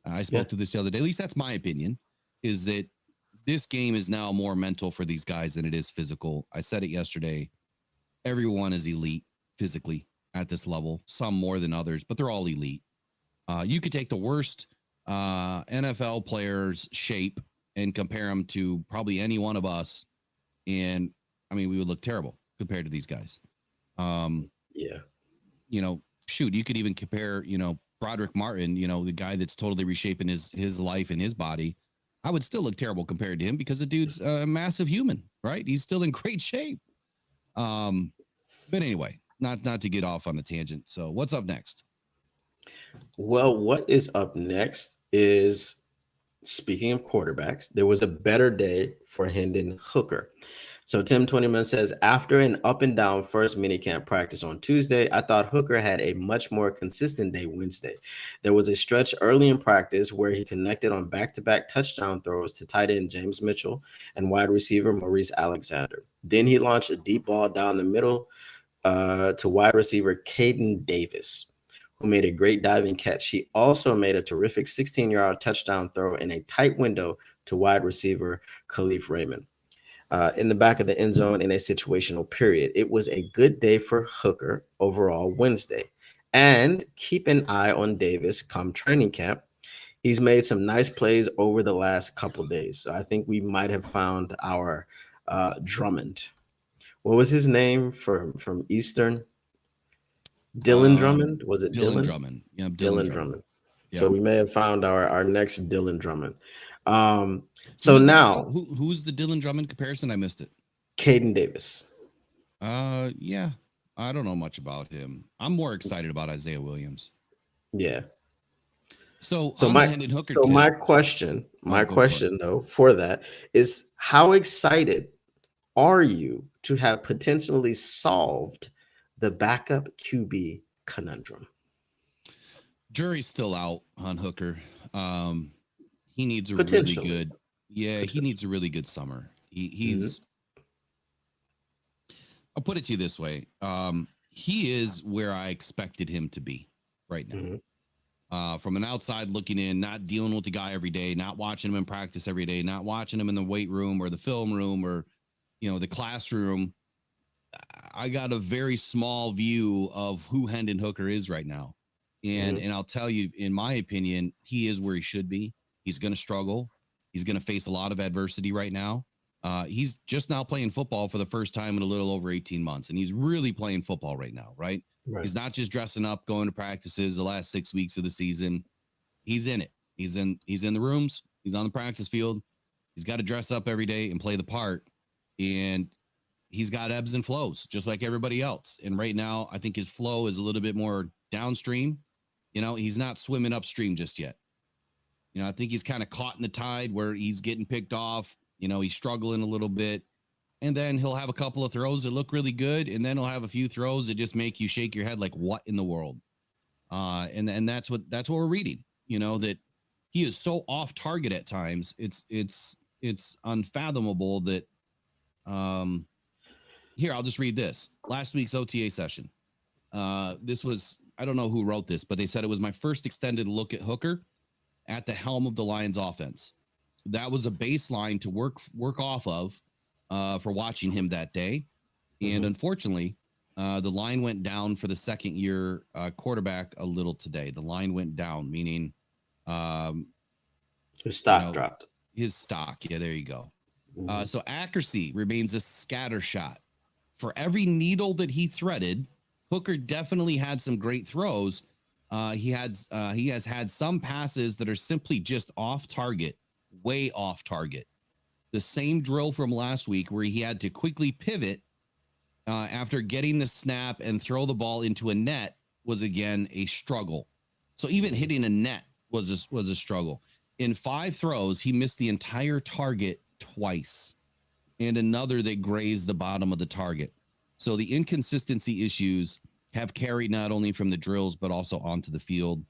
I spoke to this the other day. At least that's my opinion, is that this game is now more mental for these guys than it is physical. I said it yesterday. Everyone is elite physically at this level, some more than others, but they're all elite. You could take the worst NFL players' shape and compare them to probably any one of us. And I mean, we would look terrible compared to these guys. Shoot, you could even compare, Broderick Martin, the guy that's totally reshaping his life and his body. I would still look terrible compared to him because the dude's a massive human, right? He's still in great shape. But anyway, not to get off on a tangent. So what's up next? Well, what is up next is, speaking of quarterbacks, there was a better day for Hendon Hooker. So Tim 20man says, after an up and down first minicamp practice on Tuesday, I thought Hooker had a much more consistent day Wednesday. There was a stretch early in practice where he connected on back-to-back touchdown throws to tight end James Mitchell and wide receiver Maurice Alexander. Then he launched a deep ball down the middle to wide receiver Caden Davis, who made a great diving catch. He also made a terrific 16-yard touchdown throw in a tight window to wide receiver Khalif Raymond in the back of the end zone in a situational period. It was a good day for Hooker overall Wednesday. And keep an eye on Davis come training camp. He's made some nice plays over the last couple of days. So I think we might have found our Drummond. What was his name from Eastern? Dylan Drummond? Was it Dylan? Drummond. Yeah, Dylan Drummond. Yeah. So we may have found our next Dylan Drummond. Who's the Dylan Drummond comparison? I missed it. Caden Davis. Yeah. I don't know much about him. I'm more excited about Isaiah Williams. Yeah. So my question though for that is, how excited are you to have potentially solved the backup QB conundrum? Jury's still out on Hooker. He needs a really good. Yeah, he needs a really good summer. He's. I'll put it to you this way. He is where I expected him to be right now. From an outside looking in, not dealing with the guy every day, not watching him in practice every day, not watching him in the weight room or the film room or, the classroom. I got a very small view of who Hendon Hooker is right now. And I'll tell you, in my opinion, he is where he should be. He's going to struggle. He's going to face a lot of adversity right now. He's just now playing football for the first time in a little over 18 months. And he's really playing football right now, right? He's not just dressing up, going to practices the last 6 weeks of the season. He's in it. He's in the rooms. He's on the practice field. He's got to dress up every day and play the part. And he's got ebbs and flows, just like everybody else. And right now, I think his flow is a little bit more downstream. He's not swimming upstream just yet. I think he's kind of caught in the tide where he's getting picked off. He's struggling a little bit. And then he'll have a couple of throws that look really good. And then he'll have a few throws that just make you shake your head like, what in the world? And that's what we're reading, that he is so off target at times. It's unfathomable that, here, I'll just read this. Last week's OTA session. This was, I don't know who wrote this, but they said it was my first extended look at Hooker at the helm of the Lions offense. That was a baseline to work off of for watching him that day. And unfortunately, the line went down for the second year quarterback a little today. The line went down, meaning his stock dropped. His stock. Yeah, there you go. So accuracy remains a scatter shot. For every needle that he threaded, Hooker definitely had some great throws, He has had some passes that are simply just off target, way off target. The same drill from last week where he had to quickly pivot after getting the snap and throw the ball into a net was again a struggle. So even hitting a net was a struggle. In 5 throws, he missed the entire target twice, and another that grazed the bottom of the target. So the inconsistency issues have carried not only from the drills but also onto the field.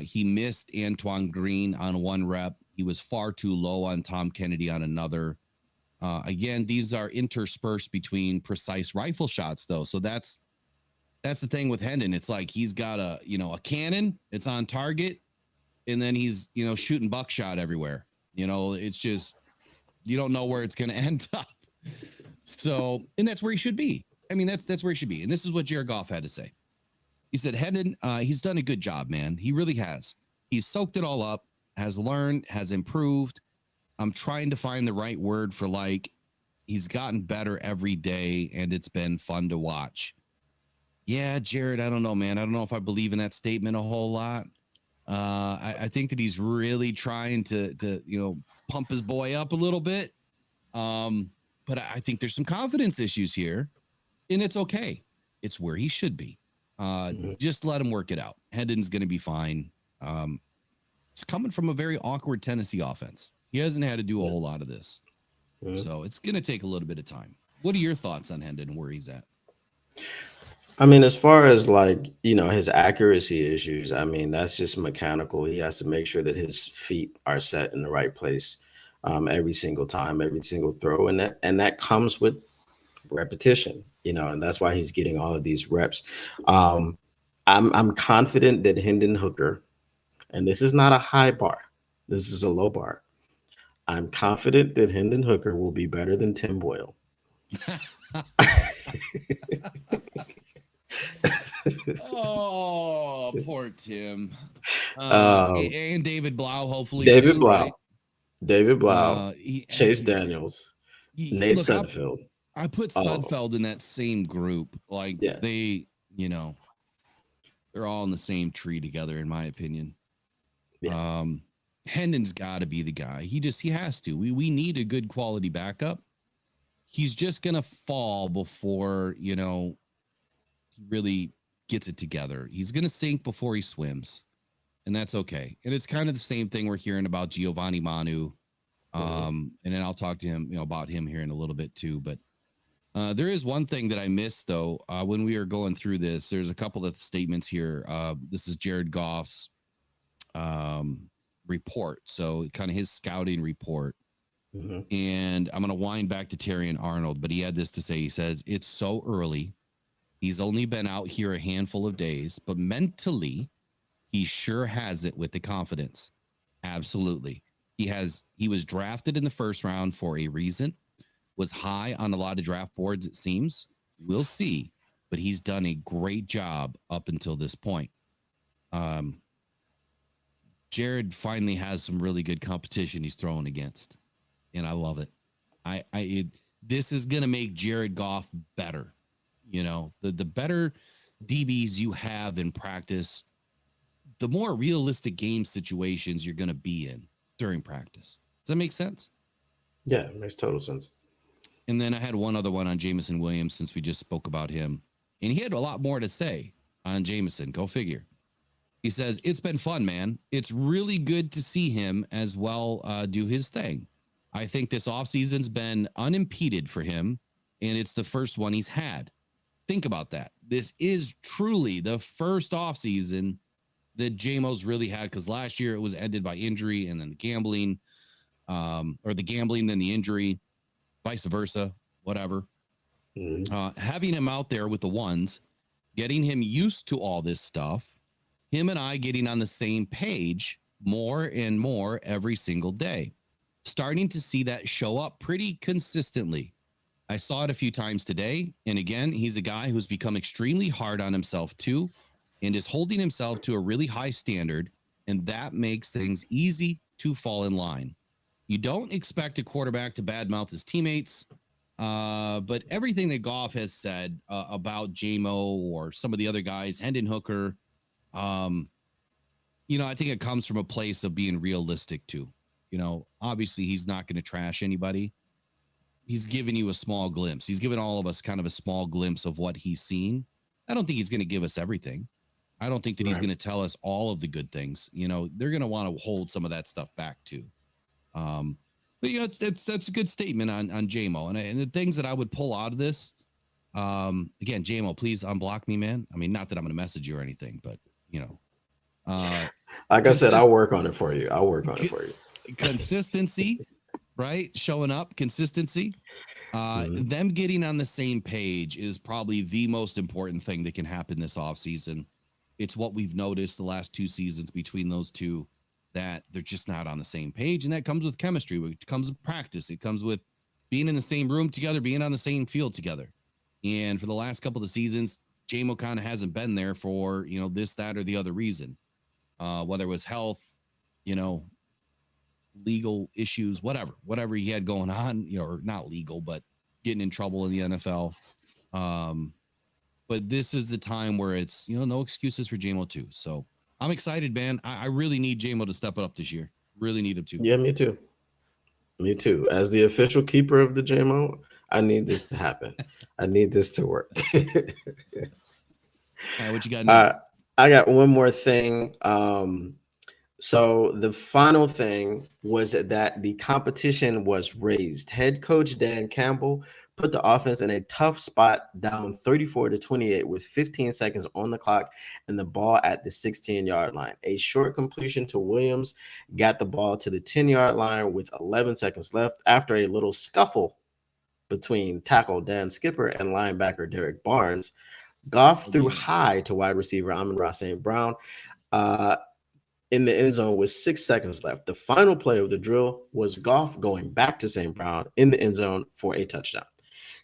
He missed Antoine Green on 1 rep. He was far too low on Tom Kennedy on another. Again, these are interspersed between precise rifle shots, though. So that's the thing with Hendon. It's like he's got a cannon. It's on target, and then he's shooting buckshot everywhere. It's just you don't know where it's going to end up. So, and that's where he should be. I mean, that's where he should be. And this is what Jared Goff had to say. He said, Hendon, he's done a good job, man. He really has. He's soaked it all up, has learned, has improved. I'm trying to find the right word for he's gotten better every day, and it's been fun to watch. Yeah, Jared, I don't know, man. I don't know if I believe in that statement a whole lot. I think that he's really trying to pump his boy up a little bit. But I think there's some confidence issues here, and it's okay. It's where he should be. Just let him work it out. Hendon's going to be fine. It's coming from a very awkward Tennessee offense. He hasn't had to do a whole lot of this. So it's going to take a little bit of time. What are your thoughts on Hendon and where he's at? I mean, as far as his accuracy issues, I mean, that's just mechanical. He has to make sure that his feet are set in the right place every single time, every single throw. And that comes with repetition, and that's why he's getting all of these reps. I'm confident that Hendon Hooker, and this is not a high bar, this is a low bar. I'm confident that Hendon Hooker will be better than Tim Boyle. Oh, poor Tim. And David Blau, hopefully. David too, Blau. right? David Blau. Chase Daniels. Nate Sudfeld. I put Sudfeld in that same group. They, they're all in the same tree together, in my opinion. Yeah. Hendon's got to be the guy. He has to. We need a good quality backup. He's just going to fall before, he really gets it together. He's going to sink before he swims, and that's okay. And it's kind of the same thing we're hearing about Giovani Manu. And then I'll talk to him, about him here in a little bit too. But there is one thing that I missed, though, when we were going through this. There's a couple of statements here. This is Jared Goff's report. So kind of his scouting report. And I'm going to wind back to Terry and Arnold, but he had this to say. He says, it's so early. He's only been out here a handful of days, but mentally, he sure has it with the confidence. Absolutely. He was drafted in the first round for a reason, was high on a lot of draft boards, it seems. We'll see, but he's done a great job up until this point. Jared finally has some really good competition he's throwing against, and I love it. This is going to make Jared Goff better. The better DBs you have in practice, the more realistic game situations you're going to be in during practice. Does that make sense? Yeah, it makes total sense. And then I had one other one on Jameson Williams, since we just spoke about him. And he had a lot more to say on Jameson. Go figure. He says, it's been fun, man. It's really good to see him as well do his thing. I think this offseason's been unimpeded for him, and it's the first one he's had. Think about that. This is truly the first offseason that JMO's really had, because last year it was ended by injury and then the gambling, or the gambling, then the injury, vice versa, whatever. Having him out there with the ones, getting him used to all this stuff, him and I getting on the same page more and more every single day, starting to see that show up pretty consistently. I saw it a few times today. And again, he's a guy who's become extremely hard on himself too, and is holding himself to a really high standard. And that makes things easy to fall in line. You don't expect a quarterback to badmouth his teammates. But everything that Goff has said about JMO or some of the other guys, Hendon Hooker, I think it comes from a place of being realistic too. Obviously he's not going to trash anybody. He's giving you a small glimpse. He's given all of us kind of a small glimpse of what he's seen. I don't think he's going to give us everything. I don't think that he's going to tell us all of the good things. They're going to want to hold some of that stuff back too. But that's a good statement on JMO. And the things that I would pull out of this, again, JMO, please unblock me, man. I mean, not that I'm going to message you or anything, but like I said, I'll work on it for you. Consistency, right? Showing up, consistency. Them getting on the same page is probably the most important thing that can happen this offseason. It's what we've noticed the last 2 seasons between those two, that they're just not on the same page. And that comes with chemistry. It comes with practice. It comes with being in the same room together, being on the same field together. And for the last couple of seasons, JMO kind of hasn't been there for, this, that, or the other reason. Whether it was health, legal issues, whatever he had going on, or not legal, but getting in trouble in the NFL. But this is the time where it's, no excuses for JMO too. So I'm excited, man. I really need JMO to step it up this year. Really need him to. Yeah, me too. Me too. As the official keeper of the JMO, I need this to happen. I need this to work. What you got? I got one more thing. So the final thing was that the competition was raised. Head coach Dan Campbell put the offense in a tough spot, down 34-28 with 15 seconds on the clock and the ball at the 16-yard line. A short completion to Williams got the ball to the 10-yard line with 11 seconds left after a little scuffle between tackle Dan Skipper and linebacker Derek Barnes. Goff threw high to wide receiver Amon-Ra St. Brown in the end zone with 6 seconds left. The final play of the drill was Goff going back to St. Brown in the end zone for a touchdown.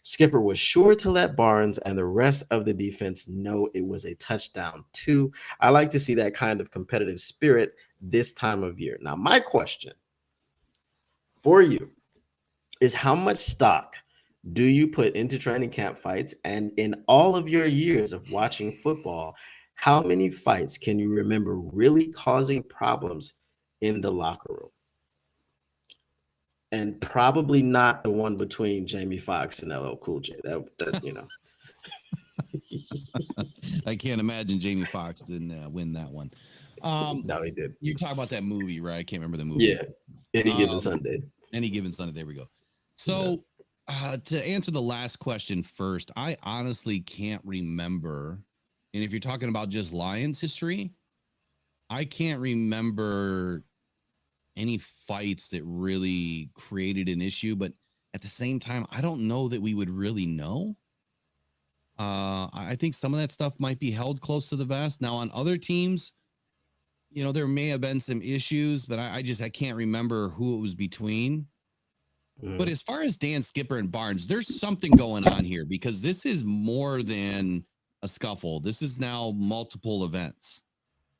Skipper was sure to let Barnes and the rest of the defense know it was a touchdown too. I like to see that kind of competitive spirit this time of year. Now, my question for you is, how much stock do you put into training camp fights? And in all of your years of watching football, how many fights can you remember really causing problems in the locker room? And probably not the one between Jamie Foxx and LL Cool J. That. I can't imagine Jamie Foxx didn't win that one. No, he did. You're talking about that movie, right? I can't remember the movie. Yeah, Any Given Sunday. Any Given Sunday. There we go. So to answer the last question first, I honestly can't remember. And if you're talking about just Lions history, I can't remember any fights that really created an issue. But at the same time, I don't know that we would really know. I think some of that stuff might be held close to the vest. Now, on other teams, there may have been some issues, but I can't remember who it was between. But as far as Dan Skipper and Barnes, there's something going on here, because this is more than a scuffle. This is now multiple events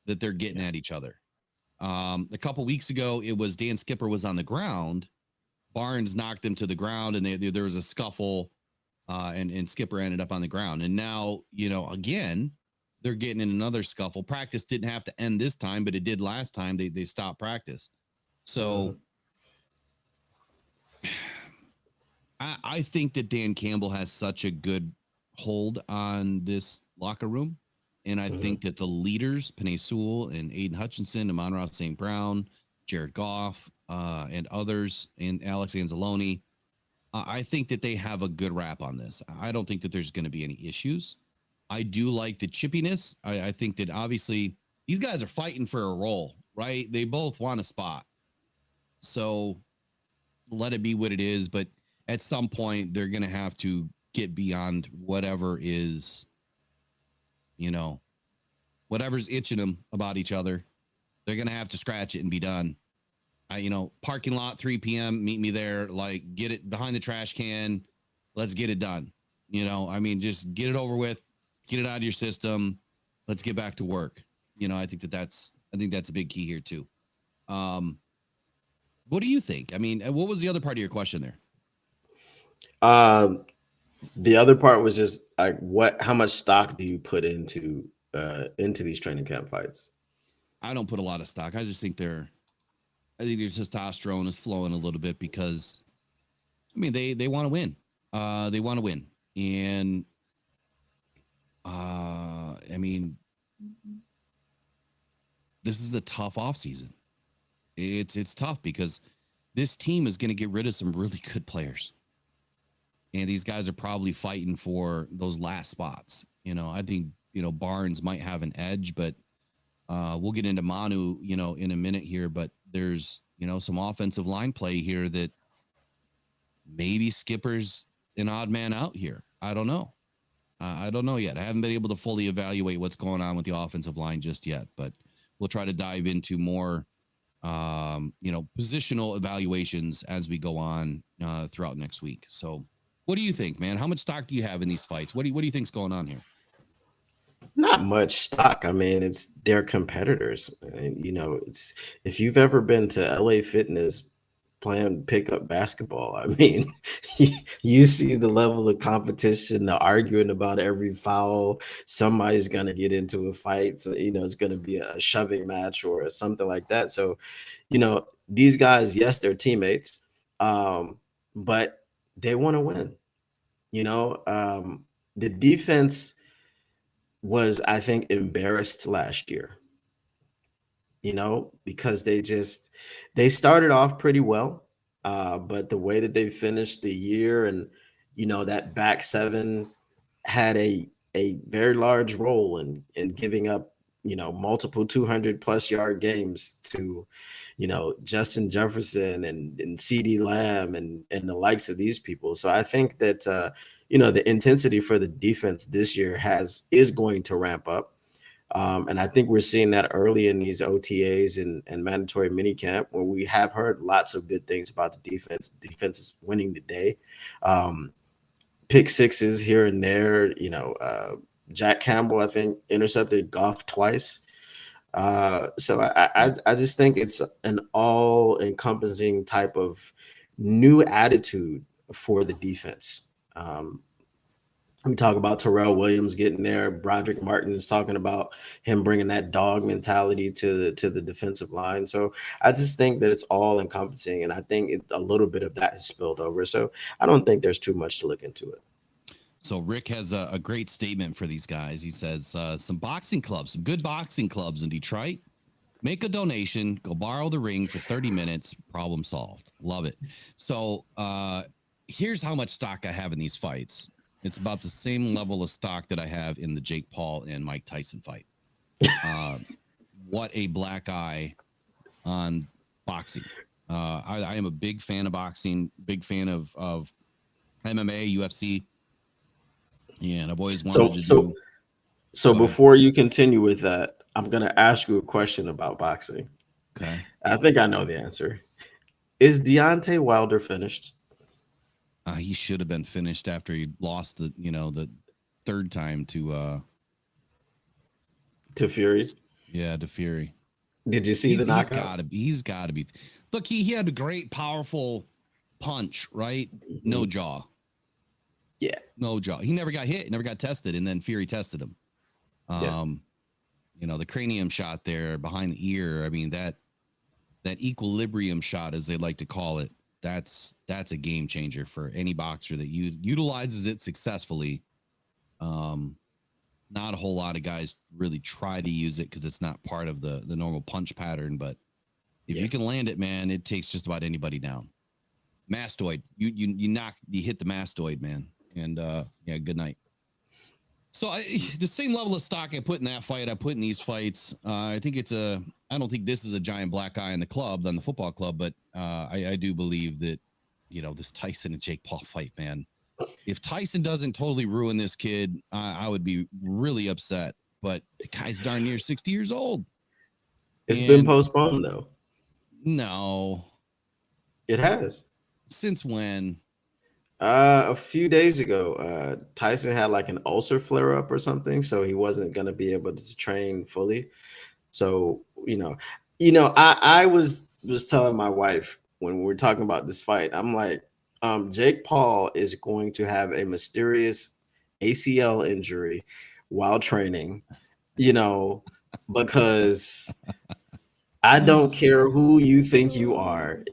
that they're getting at each other. A couple weeks ago, it was Dan Skipper was on the ground. Barnes knocked him to the ground, and there was a scuffle, and Skipper ended up on the ground. And now, again, they're getting in another scuffle. Practice didn't have to end this time, but it did last time. They stopped practice. So I think that Dan Campbell has such a good hold on this locker room. And I think that the leaders, Penei Sewell and Aiden Hutchinson, Amon-Ra St. Brown, Jared Goff, and others, and Alex Anzalone, I think that they have a good rap on this. I don't think that there's going to be any issues. I do like the chippiness. I think that obviously these guys are fighting for a role, right? They both want a spot. So let it be what it is. But at some point, they're going to have to get beyond whatever is, whatever's itching them about each other. They're going to have to scratch it and be done. Parking lot, 3 p.m., meet me there. Like, get it behind the trash can. Let's get it done. Just get it over with. Get it out of your system. Let's get back to work. I think that's a big key here too. What do you think? What was the other part of your question there? The other part was just like, how much stock do you put into into these training camp fights. I don't put a lot of stock. I just think their testosterone is flowing a little bit because, I mean, they want to win. They want to win, and I mean, this is a tough offseason. It's tough because this team is going to get rid of some really good players. And these guys are probably fighting for those last spots. I think, Barnes might have an edge, but we'll get into Manu, in a minute here. But there's, some offensive line play here that maybe Skipper's an odd man out here. I don't know. I don't know yet. I haven't been able to fully evaluate what's going on with the offensive line just yet, but we'll try to dive into more, positional evaluations as we go on throughout next week. So what do you think, man? How much stock do you have in these fights? What do you think's going on here? Not much stock. I mean, it's their competitors. And, it's if you've ever been to LA Fitness playing pickup basketball, I mean, you see the level of competition, the arguing about every foul. Somebody's going to get into a fight. So, it's going to be a shoving match or something like that. So, these guys, yes, they're teammates, but they want to win. The defense was, I think, embarrassed last year, because they started off pretty well, but the way that they finished the year and, that back seven had a very large role in giving up, multiple 200+ yard games to, Justin Jefferson and CeeDee Lamb and the likes of these people. So I think that, the intensity for the defense this year is going to ramp up. And I think we're seeing that early in these OTAs and mandatory minicamp, where we have heard lots of good things about the defense. Defense is winning the day. Pick sixes here and there. Jack Campbell, I think, intercepted Goff twice. So I just think it's an all-encompassing type of new attitude for the defense. We talk about Terrell Williams getting there. Broderick Martin is talking about him bringing that dog mentality to the defensive line. So I just think that it's all encompassing, and I think a little bit of that has spilled over. So I don't think there's too much to look into it. So Rick has a great statement for these guys. He says, some good boxing clubs in Detroit, make a donation, go borrow the ring for 30 minutes, problem solved. Love it. So here's how much stock I have in these fights. It's about the same level of stock that I have in the Jake Paul and Mike Tyson fight. What a black eye on boxing. I am a big fan of boxing, big fan of MMA, UFC. Yeah, and I've always wanted to do. So before you continue with that, I'm going to ask you a question about boxing. Okay. I think I know the answer. Is Deontay Wilder finished? He should have been finished after he lost the third time to Fury. Yeah, to Fury. Did you see the knockout? He's got to be. Look, he had a great, powerful punch, right? Mm-hmm. No jaw. Yeah, no jaw. He never got hit, never got tested, and then Fury tested him. The cranium shot there behind the ear. I mean, that equilibrium shot, as they like to call it, that's a game changer for any boxer that utilizes it successfully. Not a whole lot of guys really try to use it because it's not part of the normal punch pattern. But if you can land it, man, it takes just about anybody down. Mastoid, you hit the mastoid, man, and good night. So the same level of stock I put in that fight, I put in these fights. I think I don't think this is a giant black eye on the football club, but I do believe that, this Tyson and Jake Paul fight, man, if Tyson doesn't totally ruin this kid, I would be really upset. But the guy's darn near 60 years old. It's been postponed, though. No. It has. Since when? A few days ago, Tyson had like an ulcer flare up or something, so he wasn't going to be able to train fully. So, I was telling my wife when we were talking about this fight, I'm like, Jake Paul is going to have a mysterious ACL injury while training, you know, because I don't care who you think you are.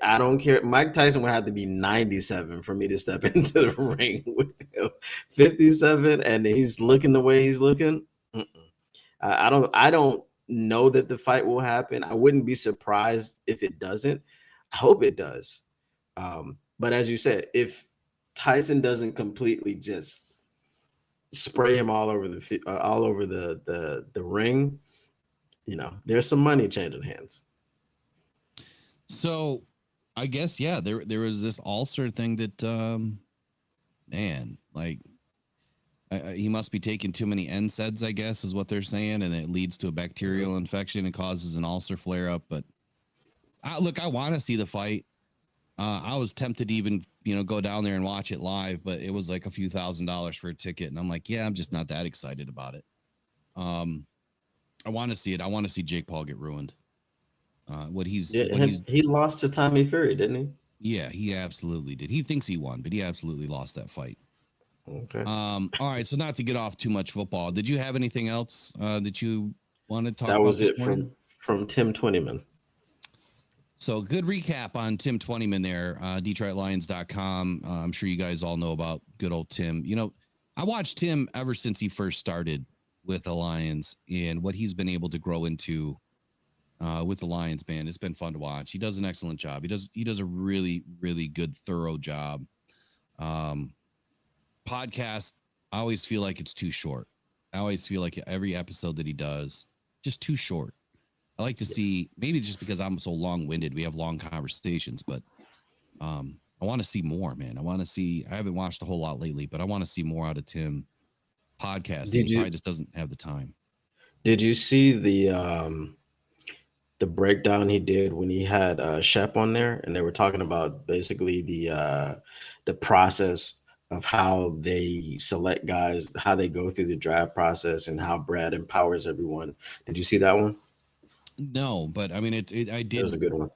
I don't care. Mike Tyson would have to be 97 for me to step into the ring with him. 57, and he's looking the way he's looking. Mm-mm. I don't know that the fight will happen. I wouldn't be surprised if it doesn't. I hope it does. But as you said, if Tyson doesn't completely just spray him all over the ring, there's some money changing hands. So I guess, yeah, there was this ulcer thing that, man, like he must be taking too many NSAIDs, I guess, is what they're saying. And it leads to a bacterial infection and causes an ulcer flare up. But look, I want to see the fight. I was tempted to even, go down there and watch it live, but it was like a few $1,000s for a ticket. And I'm like, yeah, I'm just not that excited about it. I want to see it. I want to see Jake Paul get ruined. He lost to Tommy Fury, didn't he? Yeah, he absolutely did. He thinks he won, but he absolutely lost that fight. Okay. All right. So not to get off too much football, did you have anything else that you wanted to talk about? That was it from Tim Twentyman. So good recap on Tim Twentyman there, DetroitLions.com. I'm sure you guys all know about good old Tim. I watched Tim ever since he first started with the Lions and what he's been able to grow into with the Lions, man. It's been fun to watch. He does an excellent job. He does a really, really good, thorough job. Podcast, I always feel like it's too short. I always feel like every episode that he does, just too short. I like to see, maybe it's just because I'm so long-winded, we have long conversations, but I want to see more, man. I haven't watched a whole lot lately, but I want to see more out of Tim podcast. He probably just doesn't have the time. Did you see the breakdown he did when he had Shep on there, and they were talking about basically the process of how they select guys, how they go through the draft process, and how Brad empowers everyone? Did you see that one? No, but I mean, I did. It was a good one.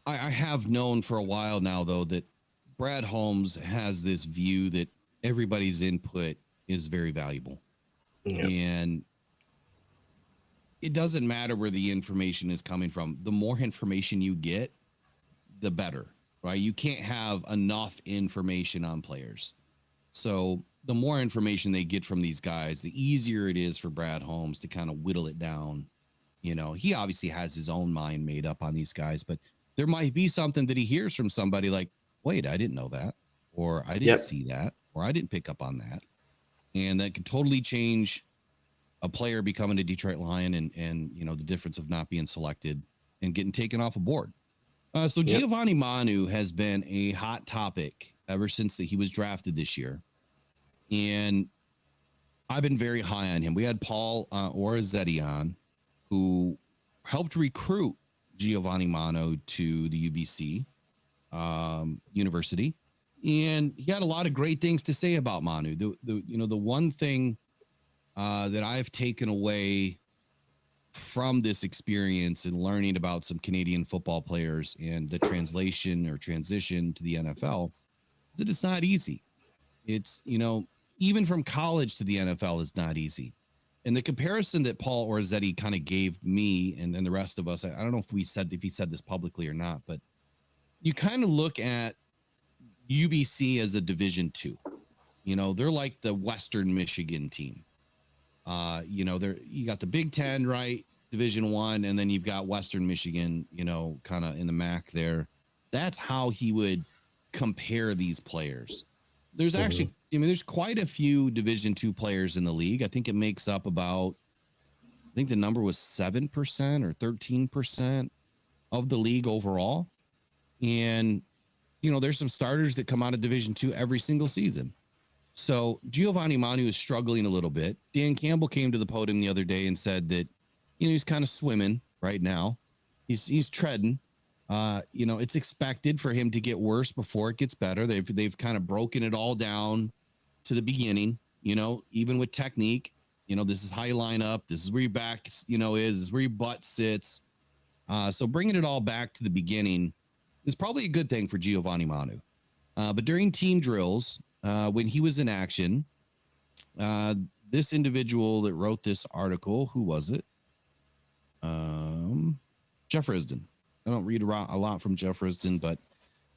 I have known for a while now, though, that Brad Holmes has this view that everybody's input is very valuable. Yeah. And it doesn't matter where the information is coming from. The more information you get, the better, right? You can't have enough information on players. So the more information they get from these guys, the easier it is for Brad Holmes to kind of whittle it down. He obviously has his own mind made up on these guys, but there might be something that he hears from somebody like, wait, I didn't know that, or I didn't see that, or I didn't pick up on that. And that could totally change a player becoming a Detroit Lion and the difference of not being selected and getting taken off a board. So Giovani Manu has been a hot topic ever since that he was drafted this year. And I've been very high on him. We had Paul Onwuzurike on, who helped recruit Giovani Manu to the UBC University. And he had a lot of great things to say about Manu. The one thing that I've taken away from this experience and learning about some Canadian football players and the translation or transition to the NFL is that it's not easy. It's, even from college to the NFL is not easy. And the comparison that Paul Onwuzurike kind of gave me and then the rest of us, I don't know if he said this publicly or not, but you kind of look at UBC as a Division II. They're like the Western Michigan team. You got the Big Ten, right? Division I, and then you've got Western Michigan, kind of in the MAC there. That's how he would compare these players. There's actually, there's quite a few Division II players in the league. I think it makes up about, I think the number was 7% or 13% of the league overall. And, there's some starters that come out of Division II every single season. So Giovani Manu is struggling a little bit. Dan Campbell came to the podium the other day and said that, he's kind of swimming right now. He's treading. It's expected for him to get worse before it gets better. They've kind of broken it all down to the beginning, even with technique. This is how you line up. This is where your back, is. This is where your butt sits. So bringing it all back to the beginning is probably a good thing for Giovani Manu. But during team drills, when he was in action, the this individual that wrote this article, who was it? Jeff Risdon. I don't read a lot from Jeff Risdon, but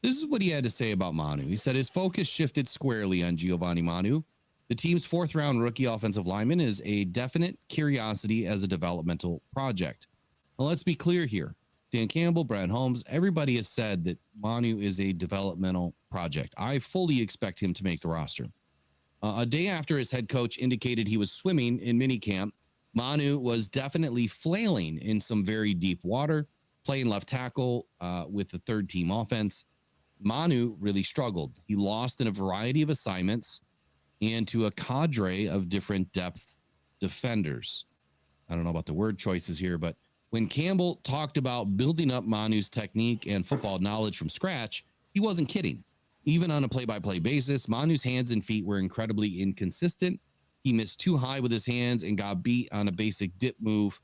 this is what he had to say about Manu. He said his focus shifted squarely on Giovani Manu. The team's fourth-round rookie offensive lineman is a definite curiosity as a developmental project. Well, let's be clear here. Dan Campbell, Brad Holmes, everybody has said that Manu is a developmental project. I fully expect him to make the roster. A day after his head coach indicated he was swimming in minicamp, Manu was definitely flailing in some very deep water, playing left tackle with the third-team offense. Manu really struggled. He lost in a variety of assignments and to a cadre of different depth defenders. I don't know about the word choices here, but when Campbell talked about building up Manu's technique and football knowledge from scratch, he wasn't kidding. Even on a play-by-play basis, Manu's hands and feet were incredibly inconsistent. He missed too high with his hands and got beat on a basic dip move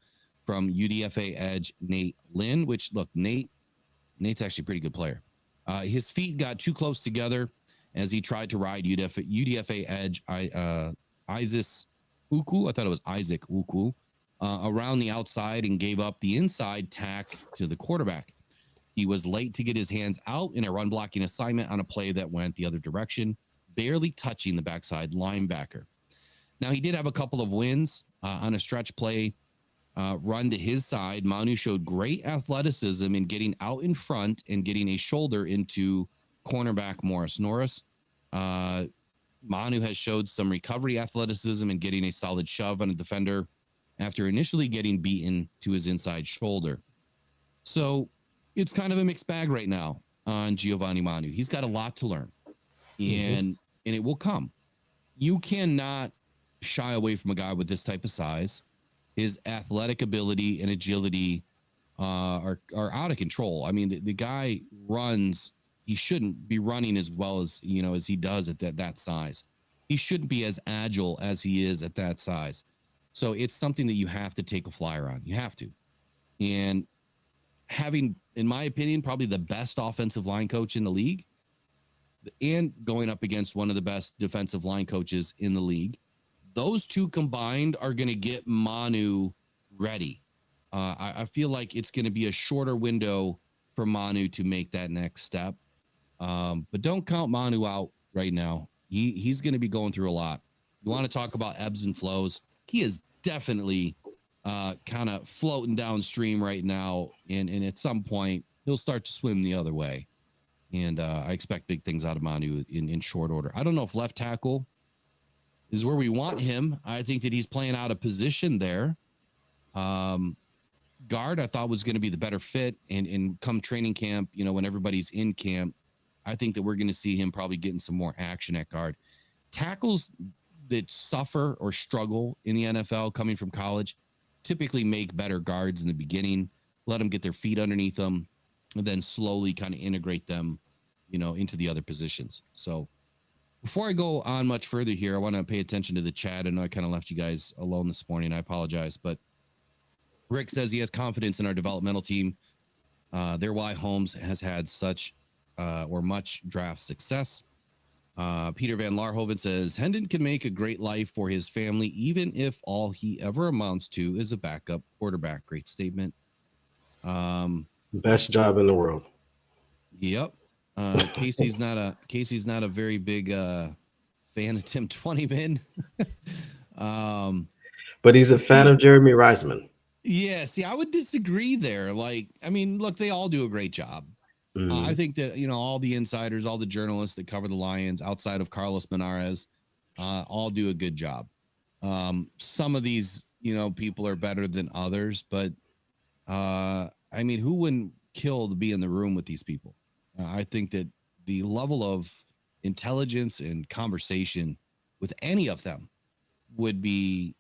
from UDFA edge Nate Lynn, which, look, Nate's actually a pretty good player. His feet got too close together as he tried to ride UDFA edge Isaac Uku. I thought it was Isaac Uku around the outside and gave up the inside tack to the quarterback. He was late to get his hands out in a run blocking assignment on a play that went the other direction, barely touching the backside linebacker. Now, he did have a couple of wins on a stretch play run to his side. Manu showed great athleticism in getting out in front and getting a shoulder into cornerback Morris Norris. Manu has showed some recovery athleticism in getting a solid shove on a defender after initially getting beaten to his inside shoulder. So it's kind of a mixed bag right now on Giovani Manu. He's got a lot to learn, and it will come. You cannot shy away from a guy with this type of size. His athletic ability and agility are out of control. I mean, the guy runs. He shouldn't be running as well as as he does at that size. He shouldn't be as agile as he is at that size. So it's something that you have to take a flyer on. You have to. And having, in my opinion, probably the best offensive line coach in the league, and going up against one of the best defensive line coaches in the league, those two combined are going to get Manu ready. I feel like it's going to be a shorter window for Manu to make that next step. But don't count Manu out right now. He's going to be going through a lot. You want to talk about ebbs and flows? He is definitely kind of floating downstream right now. And at some point, he'll start to swim the other way. And I expect big things out of Manu in short order. I don't know if left tackle is where we want him. I think that he's playing out of position there. Guard, I thought, was going to be the better fit. And come training camp, when everybody's in camp, I think that we're going to see him probably getting some more action at guard. Tackles that suffer or struggle in the NFL coming from college typically make better guards in the beginning, let them get their feet underneath them, and then slowly kind of integrate them, into the other positions. So before I go on much further here, I want to pay attention to the chat. I know I kind of left you guys alone this morning. I apologize, but Rick says he has confidence in our developmental team. Their why Holmes has had such or much draft success. Peter Van Larhoven says Hendon can make a great life for his family, even if all he ever amounts to is a backup quarterback. Great statement. Best job in the world. Yep. Casey's not a very big fan of Tim 20man. But he's a fan of Jeremy Reisman. Yeah, see, I would disagree there. Look, they all do a great job. I think that, all the insiders, all the journalists that cover the Lions outside of Carlos Menares, all do a good job. Some of these, people are better than others, but who wouldn't kill to be in the room with these people? I think that the level of intelligence and conversation with any of them would be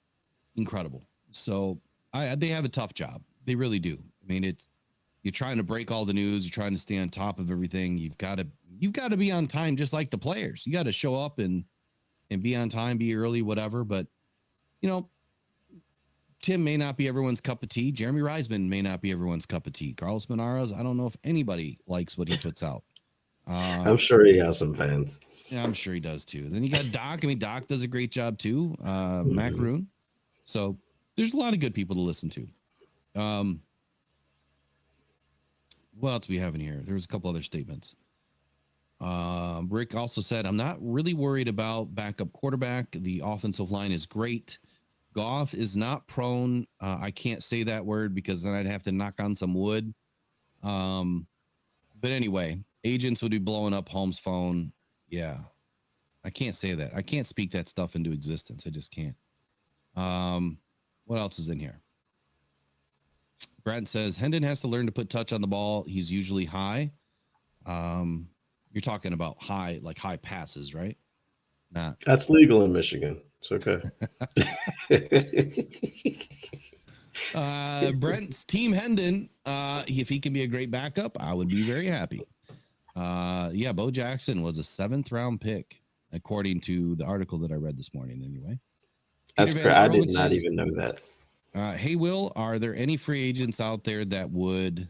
incredible. So they have a tough job. They really do. You're trying to break all the news. You're trying to stay on top of everything. You've got to be on time, just like the players. You got to show up and be on time, be early, whatever. But, Tim may not be everyone's cup of tea. Jeremy Reisman may not be everyone's cup of tea. Carlos Menares, I don't know if anybody likes what he puts out. I'm sure he has some fans. Yeah, I'm sure he does too. Then you got Doc. I mean, Doc does a great job too. Macaroon. So there's a lot of good people to listen to. What else we have in here? There's a couple other statements. Rick also said, I'm not really worried about backup quarterback. The offensive line is great. Goff is not prone. I can't say that word because then I'd have to knock on some wood. But anyway, agents would be blowing up Holmes' phone. Yeah. I can't say that. I can't speak that stuff into existence. I just can't. What else is in here? Brent says Hendon has to learn to put touch on the ball. He's usually high. You're talking about high, like high passes, right? Nah. That's legal in Michigan. It's okay. Brent's team Hendon. If he can be a great backup, I would be very happy. Yeah, Bo Jackson was a 7th round pick, according to the article that I read this morning. Anyway, that's great. I did not even know that. Hey, Will, are there any free agents out there that would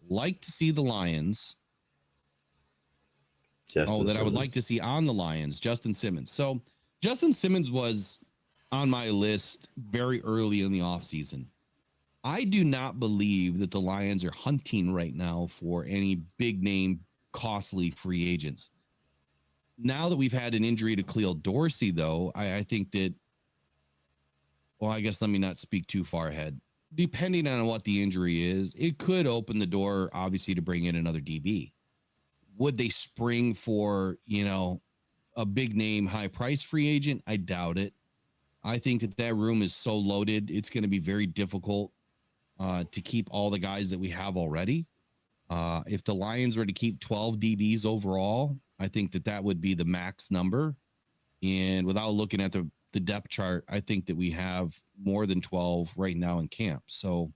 like to see the Lions? I would like to see on the Lions, Justin Simmons. So Justin Simmons was on my list very early in the offseason. I do not believe that the Lions are hunting right now for any big name, costly free agents. Now that we've had an injury to Khil Dorsey, though, I think that, well, I guess let me not speak too far ahead. Depending on what the injury is, it could open the door, obviously, to bring in another DB. Would they spring for, a big name, high price free agent? I doubt it. I think that room is so loaded, it's going to be very difficult to keep all the guys that we have already. If the Lions were to keep 12 DBs overall, I think that would be the max number. And without looking at the depth chart, I think that we have more than 12 right now in camp. So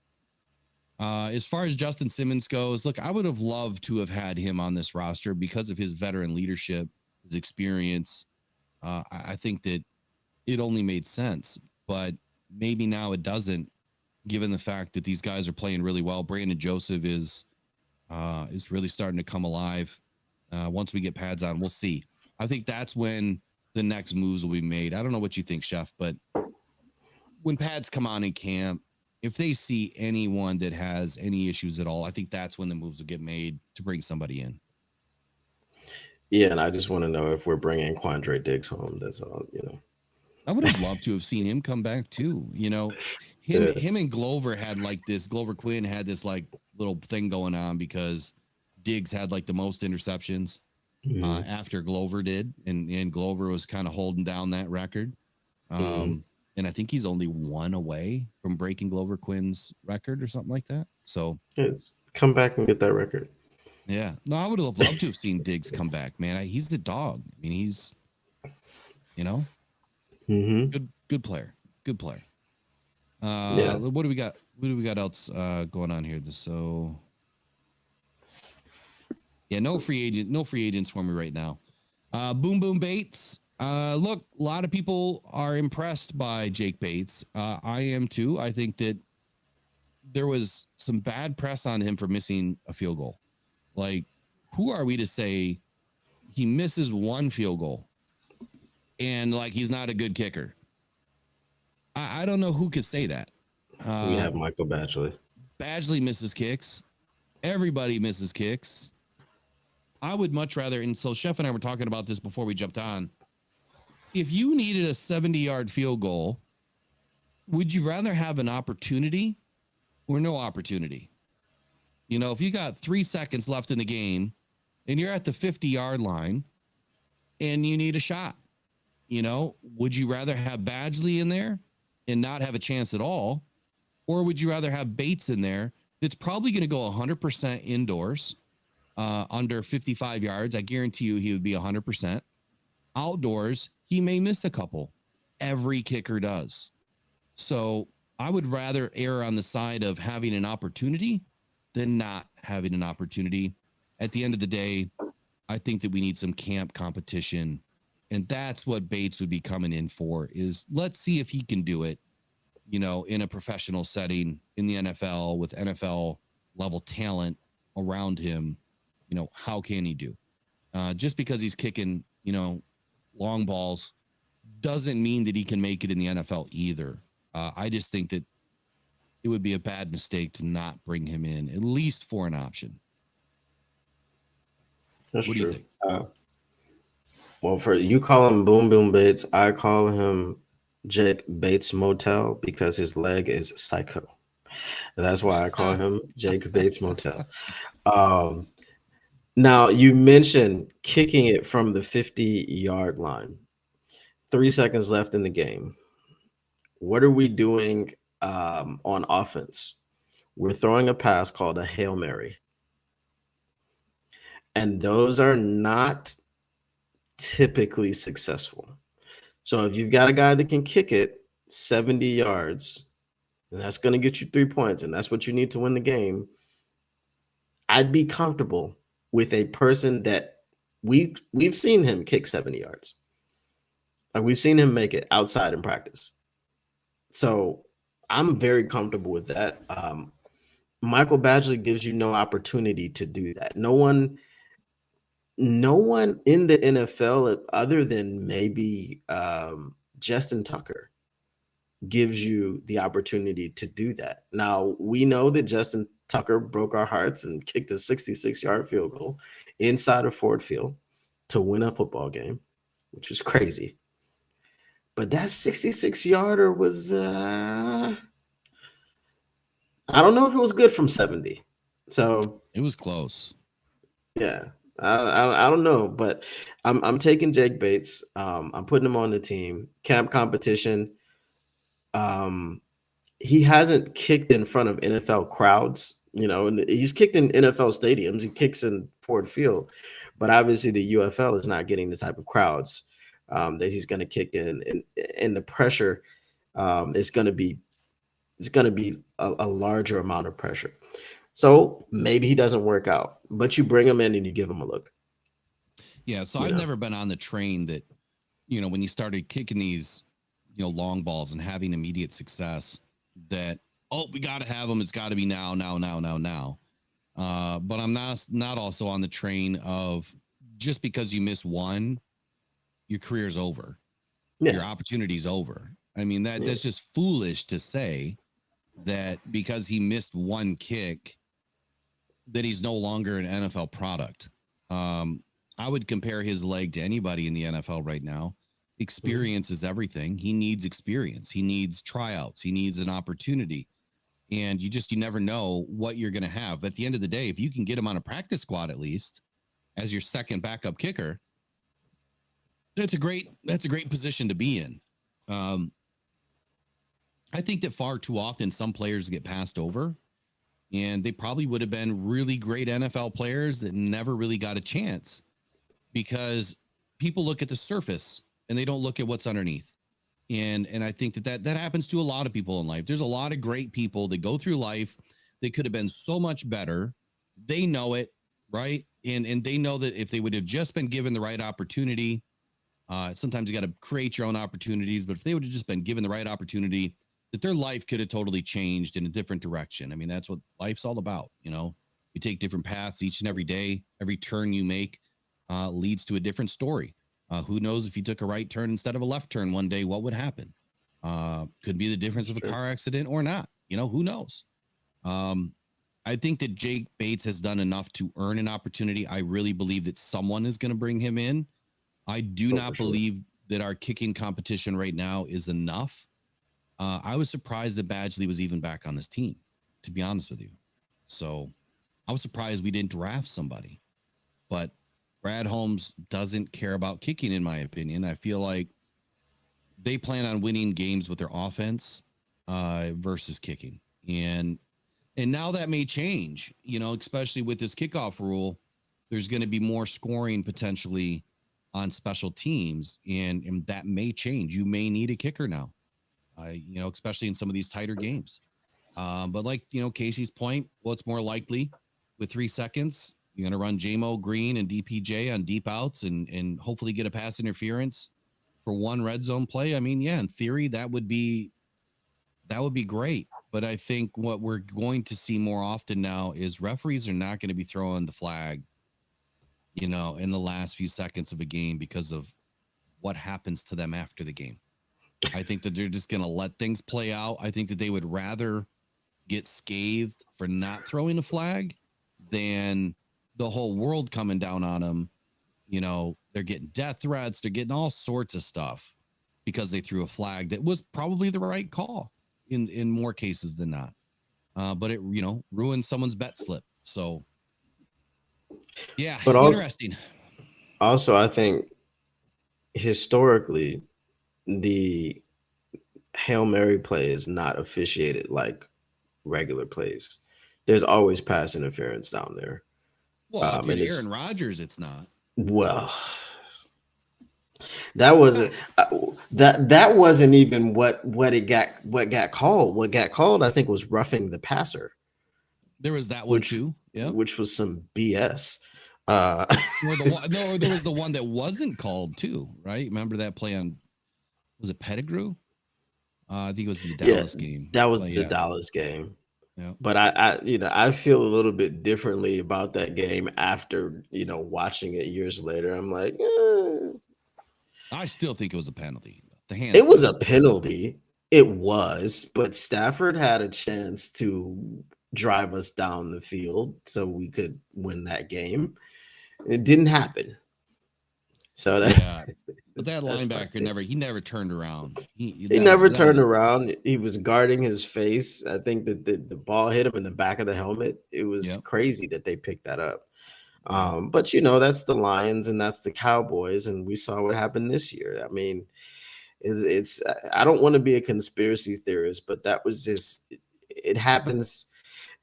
as far as Justin Simmons goes, look, I would have loved to have had him on this roster because of his veteran leadership, his experience. I think that it only made sense, but maybe now it doesn't, given the fact that these guys are playing really well. Brandon Joseph is really starting to come alive. Once we get pads on, we'll see. I think that's when the next moves will be made. I don't know what you think, Chef, but when pads come on in camp, if they see anyone that has any issues at all, I think that's when the moves will get made to bring somebody in. Yeah, and I just want to know if we're bringing Quandre Diggs home. That's all, I would have loved to have seen him come back too. Him and Glover had like this. Glover Quinn had this like little thing going on because Diggs had like the most interceptions after Glover did, and Glover was kind of holding down that record. And I think he's only one away from breaking Glover Quinn's record or something like that. So yes, come back and get that record. Yeah, no, I would have loved to have seen Diggs come back, man. He's the dog. I mean, he's, good player. Good player. What do we got? What do we got else going on here? No free agents for me right now. Boom Boom Bates. Look, a lot of people are impressed by Jake Bates. I am too. I think that there was some bad press on him for missing a field goal. Like, who are we to say he misses one field goal and like he's not a good kicker? I don't know who could say that. We have Michael Badgley. Badgley misses kicks. Everybody misses kicks. I would much rather, and so Chef and I were talking about this before we jumped on. If you needed a 70-yard field goal, would you rather have an opportunity or no opportunity? If you got 3 seconds left in the game and you're at the 50-yard line and you need a shot, would you rather have Badgley in there and not have a chance at all? Or would you rather have Bates in there that's probably going to go 100% indoors under 55 yards? I guarantee you he would be 100%. Outdoors, he may miss a couple. Every kicker does. So I would rather err on the side of having an opportunity than not having an opportunity. At the end of the day, I think that we need some camp competition. And that's what Bates would be coming in for, is let's see if he can do it, in a professional setting in the NFL with NFL level talent around him. how can he do? Just because he's kicking, long balls doesn't mean that he can make it in the NFL either. I just think that it would be a bad mistake to not bring him in, at least for an option. That's what true. do you think? Well, for you call him Boom Boom Bates, I call him Jake Bates Motel because his leg is psycho. That's why I call him Jake Bates Motel. Now, you mentioned kicking it from the 50-yard line. 3 seconds left in the game. What are we doing on offense? We're throwing a pass called a Hail Mary. And those are not typically successful. So if you've got a guy that can kick it 70 yards, and that's going to get you 3 points, and that's what you need to win the game, I'd be comfortable with a person that we've seen him kick 70 yards. Like, we've seen him make it outside in practice. So I'm very comfortable with that. Michael Badgley gives you no opportunity to do that. No one in the NFL other than maybe Justin Tucker gives you the opportunity to do that. Now, we know that Justin Tucker broke our hearts and kicked a 66-yard field goal inside of Ford Field to win a football game, which was crazy. But that 66-yarder was, I don't know if it was good from 70. So it was close. Yeah. I don't know, but I'm taking Jake Bates. I'm putting him on the team. Camp competition. He hasn't kicked in front of NFL crowds, and he's kicked in NFL stadiums. He kicks in Ford Field, but obviously the UFL is not getting the type of crowds that he's going to kick in, and the pressure is going to be a larger amount of pressure. So maybe he doesn't work out, but you bring him in and you give him a look. Yeah. So I've never been on the train that, when you started kicking these, long balls and having immediate success, that, we got to have them. It's got to be now. But I'm not also on the train of just because you miss one, your career's over. Yeah. Your opportunity's over. I mean, that's just foolish to say that because he missed one kick that he's no longer an NFL product. I would compare his leg to anybody in the NFL right now. Experience is everything. He needs experience. He needs tryouts. He needs an opportunity. And you never know what you're going to have. But at the end of the day, if you can get him on a practice squad, at least as your second backup kicker, that's a great position to be in. I think that far too often some players get passed over, and they probably would have been really great NFL players that never really got a chance because people look at the surface and they don't look at what's underneath. And I think that happens to a lot of people in life. There's a lot of great people that go through life. They could have been so much better. They know it, right? And they know that if they would have just been given the right opportunity, sometimes you got to create your own opportunities, but if they would have just been given the right opportunity, that their life could have totally changed in a different direction. I mean, that's what life's all about. You take different paths each and every day. Every turn you make leads to a different story. Who knows if you took a right turn instead of a left turn one day, what would happen? Could be the difference of a car accident or not. Who knows? I think that Jake Bates has done enough to earn an opportunity. I really believe that someone is going to bring him in. I do not believe that our kicking competition right now is enough. I was surprised that Badgley was even back on this team, to be honest with you. So I was surprised we didn't draft somebody. But Brad Holmes doesn't care about kicking, in my opinion. I feel like they plan on winning games with their offense versus kicking. And now that may change, especially with this kickoff rule. There's going to be more scoring potentially on special teams, and that may change. You may need a kicker now. Especially in some of these tighter games. But like, Casey's point, what's more likely with 3 seconds, you're going to run Jamo, Green, and DPJ on deep outs and hopefully get a pass interference for one red zone play. I mean, yeah, in theory, that would be great. But I think what we're going to see more often now is referees are not going to be throwing the flag in the last few seconds of a game because of what happens to them after the game. I think that they're just going to let things play out. I think that they would rather get scathed for not throwing a flag than the whole world coming down on them. They're getting death threats. They're getting all sorts of stuff because they threw a flag that was probably the right call in more cases than not. But it, ruined someone's bet slip. So, yeah, But interesting. Also, I think historically, the Hail Mary play is not officiated like regular plays. There's always pass interference down there. Well, if And you're Aaron Rodgers, it's not. Well, that wasn't that wasn't even what got called. What got called, I think, was roughing the passer. There was that one too. Yeah, which was some BS. Or there was the one that wasn't called too, right? Remember that play on, was it Pettigrew? I think it was the Dallas game. That was the Dallas game. Yeah. But I feel a little bit differently about that game after, watching it years later. I'm like, I still think it was a penalty. It was a penalty. It was, but Stafford had a chance to drive us down the field so we could win that game. It didn't happen. So but that linebacker never turned around. He never turned around. He was guarding his face. I think that the ball hit him in the back of the helmet. It was crazy that they picked that up. But that's the Lions and that's the Cowboys, and we saw what happened this year. I mean, it's I don't want to be a conspiracy theorist, but that was just it happens.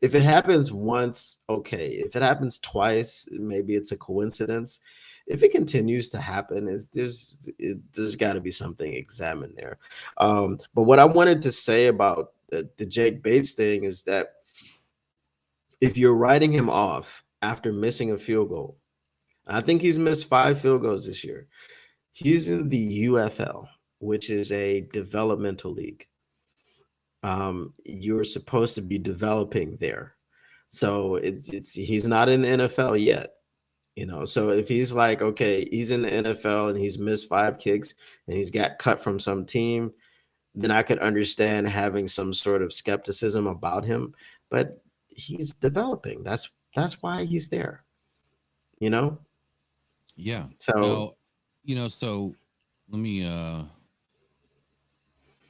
If it happens once, okay. If it happens twice, maybe it's a coincidence. If it continues to happen, there's got to be something examined there. But what I wanted to say about the Jake Bates thing is that if you're writing him off after missing a field goal, I think he's missed 5 field goals this year. He's in the UFL, which is a developmental league. You're supposed to be developing there. So he's not in the NFL yet. So if he's like, okay, he's in the NFL and he's missed 5 kicks and he's got cut from some team, then I could understand having some sort of skepticism about him. But he's developing. That's why he's there. Yeah. So so let me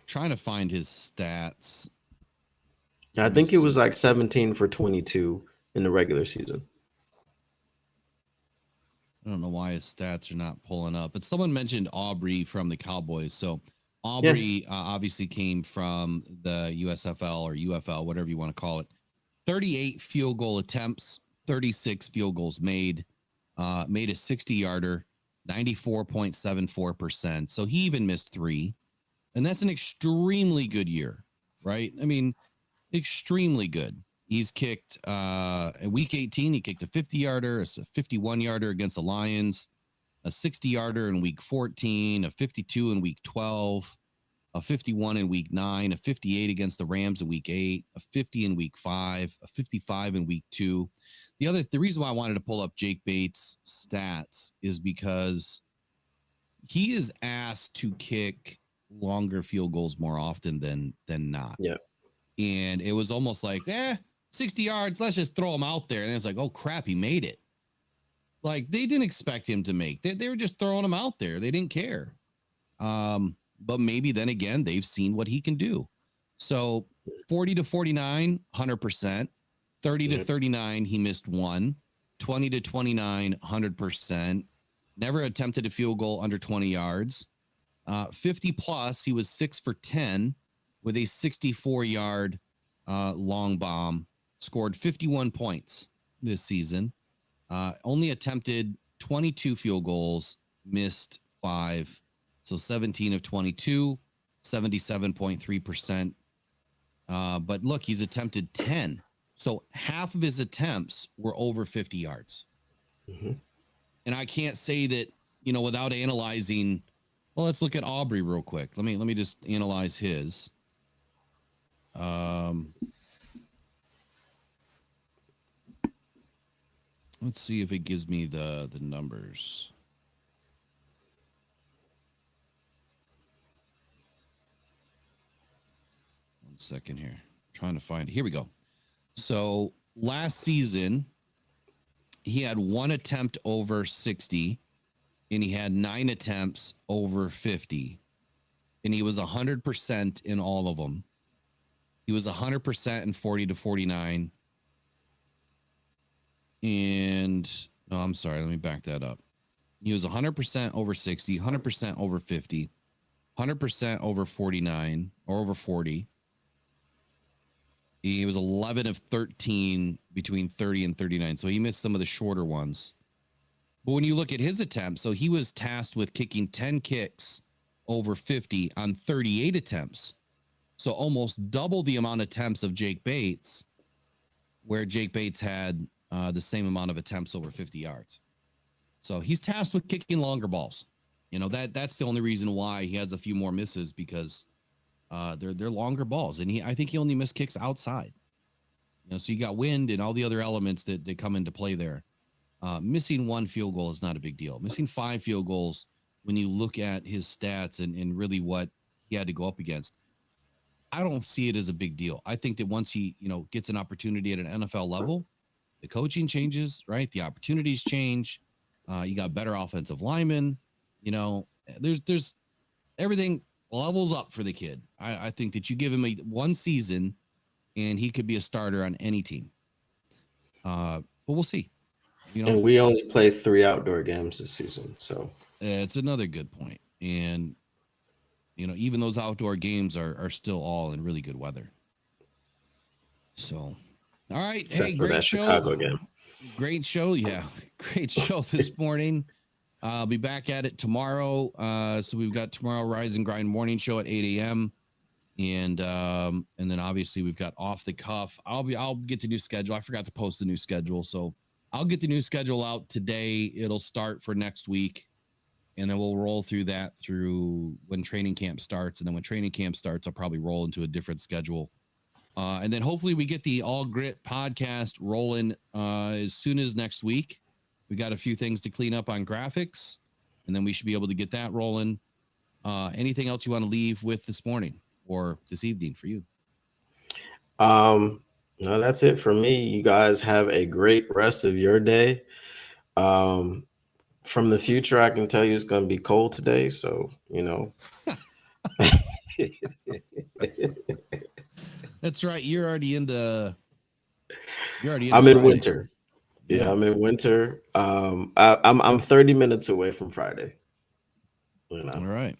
trying to find his stats. I think it was like 17 for 22 in the regular season. I don't know why his stats are not pulling up, but someone mentioned Aubrey from the Cowboys. So Aubrey obviously came from the USFL or UFL, whatever you want to call it. 38 field goal attempts, 36 field goals made a 60-yarder, 94.74%. So he even missed 3. And that's an extremely good year, right? I mean, extremely good. He's kicked in week 18, he kicked a 50-yarder, a 51-yarder against the Lions, a 60-yarder in week 14, a 52 in week 12, a 51 in week 9, a 58 against the Rams in week 8, a 50 in week 5, a 55 in week 2. The reason why I wanted to pull up Jake Bates' stats is because he is asked to kick longer field goals more often than not. Yeah. And it was almost like, 60 yards, let's just throw him out there. And it's like, oh crap, he made it. Like they didn't expect him to make. They were just throwing him out there. They didn't care. But maybe then again, they've seen what he can do. So 40 to 49, 100%. 30 to 39, he missed 1. 20 to 29, 100%. Never attempted a field goal under 20 yards. 50 plus, he was 6 for 10 with a 64-yard long bomb. Scored 51 points this season. Only attempted 22 field goals, missed 5. So 17 of 22, 77.3%. But look, he's attempted 10. So half of his attempts were over 50 yards. Mm-hmm. And I can't say that, without analyzing. Well, let's look at Aubrey real quick. Let me just analyze his. Let's see if it gives me the numbers. One second here. I'm trying to find. Here we go. So last season, he had 1 attempt over 60, and he had 9 attempts over 50, and he was 100% in all of them. He was 100% in 40 to 49. And no, I'm sorry. Let me back that up. He was 100% over 60, 100% over 50, 100% over 49 or over 40. He was 11 of 13 between 30 and 39. So he missed some of the shorter ones. But when you look at his attempts, so he was tasked with kicking 10 kicks over 50 on 38 attempts. So almost double the amount of attempts of Jake Bates, where Jake Bates had the same amount of attempts over 50 yards. So he's tasked with kicking longer balls. You know, that's the only reason why he has a few more misses, because they're longer balls. And I think he only missed kicks outside. You know, so you got wind and all the other elements that come into play there. Missing 1 field goal is not a big deal. Missing 5 field goals, when you look at his stats and really what he had to go up against, I don't see it as a big deal. I think that once he, you know, gets an opportunity at an NFL level, the coaching changes, right? The opportunities change. You got better offensive linemen. You know, there's everything levels up for the kid. I think that you give him 1 season and he could be a starter on any team. But we'll see. You know, And we only play 3 outdoor games this season, so it's another good point. And you know, even those outdoor games are still all in really good weather. So, all right. except Hey, for great that show. Chicago game. Great show. Yeah. Great show this morning. I'll be back at it tomorrow. So we've got tomorrow Rise and Grind morning show at 8 a.m. And then obviously we've got Off the Cuff. I'll get the new schedule. I forgot to post the new schedule. So I'll get the new schedule out today. It'll start for next week. And then we'll roll through that through when training camp starts. And then when training camp starts, I'll probably roll into a different schedule. And then hopefully we get the All Grit podcast rolling as soon as next week. We got a few things to clean up on graphics, and then we should be able to get that rolling. Anything else you want to leave with this morning or this evening for you? No, that's it for me. You guys have a great rest of your day. From the future, I can tell you it's going to be cold today. So, you know. That's right. You're already into I'm in Friday. winter. Yeah, I'm in winter. I'm 30 minutes away from Friday. You know. All right.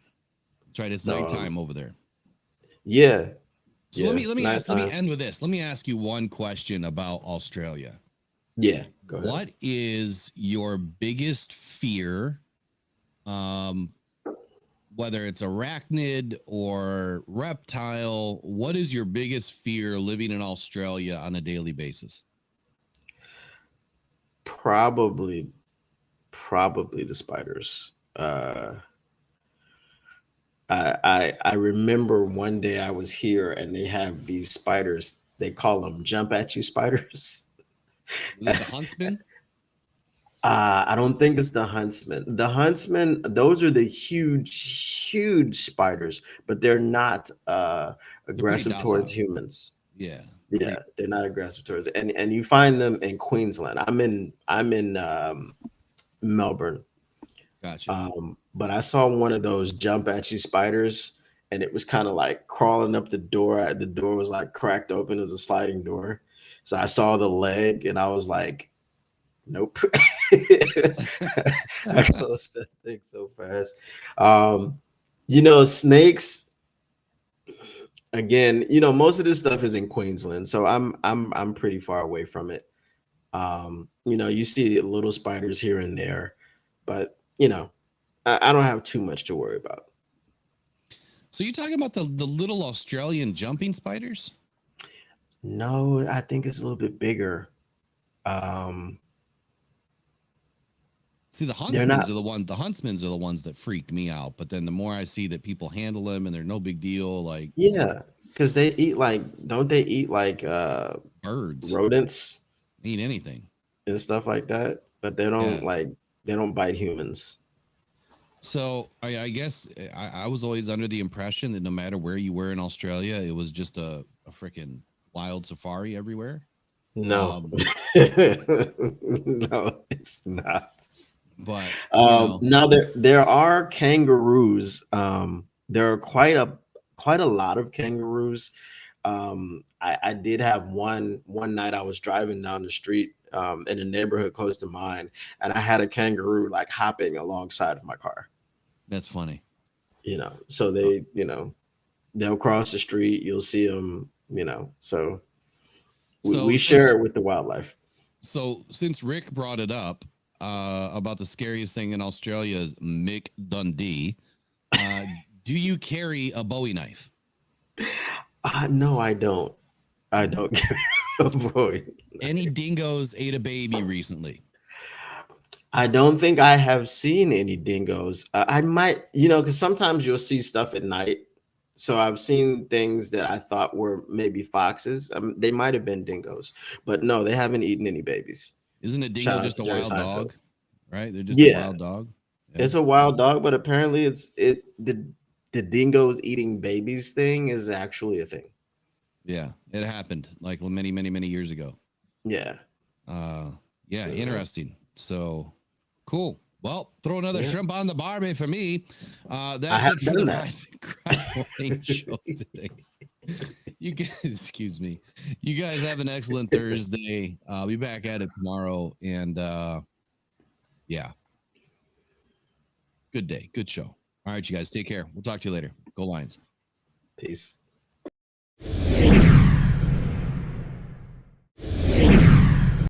That's right. It's nighttime over there. Yeah. So yeah, let me end with this. Let me ask you one question about Australia. Yeah, go ahead. What is your biggest fear? Whether it's arachnid or reptile, what is your biggest fear living in Australia on a daily basis? Probably the spiders. I remember one day I was here and they have these spiders. They call them jump at you spiders. The huntsman? I don't think it's the huntsman. The huntsman, those are the huge spiders, but they're not aggressive towards humans. Yeah. Yeah, they're not aggressive towards, and you find them in Queensland. I'm in Melbourne. Gotcha. But I saw one of those jump at you spiders, and it was kind of like crawling up the door. The door was like cracked open. It was a sliding door. So I saw the leg, and I was like, nope. I closed that thing so fast. You know, snakes. Again, you know, most of this stuff is in Queensland, so I'm pretty far away from it. You know, you see little spiders here and there, but you know, I don't have too much to worry about. So you're talking about the little Australian jumping spiders? No, I think it's a little bit bigger. See, the huntsmans are the ones that freaked me out. But then the more I see that people handle them and they're no big deal, like yeah, because don't they eat like birds, rodents? eat anything. and stuff like that, but they don't Yeah. they don't bite humans. So I guess I was always under the impression that no matter where you were in Australia, it was just a freaking wild safari everywhere. No, no, it's not. But you know, Now there are kangaroos. There are quite a lot of kangaroos. I did have one night I was driving down the street in a neighborhood close to mine, and I had a kangaroo like hopping alongside of my car. that's funny. So Uh, they'll cross the street. You'll see them. So So we share it with the wildlife. since Rick brought it up about the scariest thing in Australia is Mick Dundee, uh, do you carry a Bowie knife? No, I don't. I don't. Avoid. Any dingoes ate a baby recently? I don't think I have seen any dingoes. I might, because sometimes you'll see stuff at night. So I've seen things that I thought were maybe foxes. They might have been dingoes, but no, they haven't eaten any babies. Isn't a dingo Shout out just to a Jerry wild Seinfeld. dog? Right? They're just a Yeah, wild dog. Yeah. it's a wild dog, but apparently the dingoes eating babies thing is actually a thing. Yeah, it happened like many, many, many years ago. Yeah. Yeah, Yeah. interesting. So cool. Well, throw another Yeah. shrimp on the barbie for me. I That's have it for the done that. Rise and Grind Morning Show today. You guys, excuse me. You guys have an excellent Thursday. I'll be back at it tomorrow. And yeah, good day. Good show. All right, you guys, take care. We'll talk to you later. Go Lions. Peace.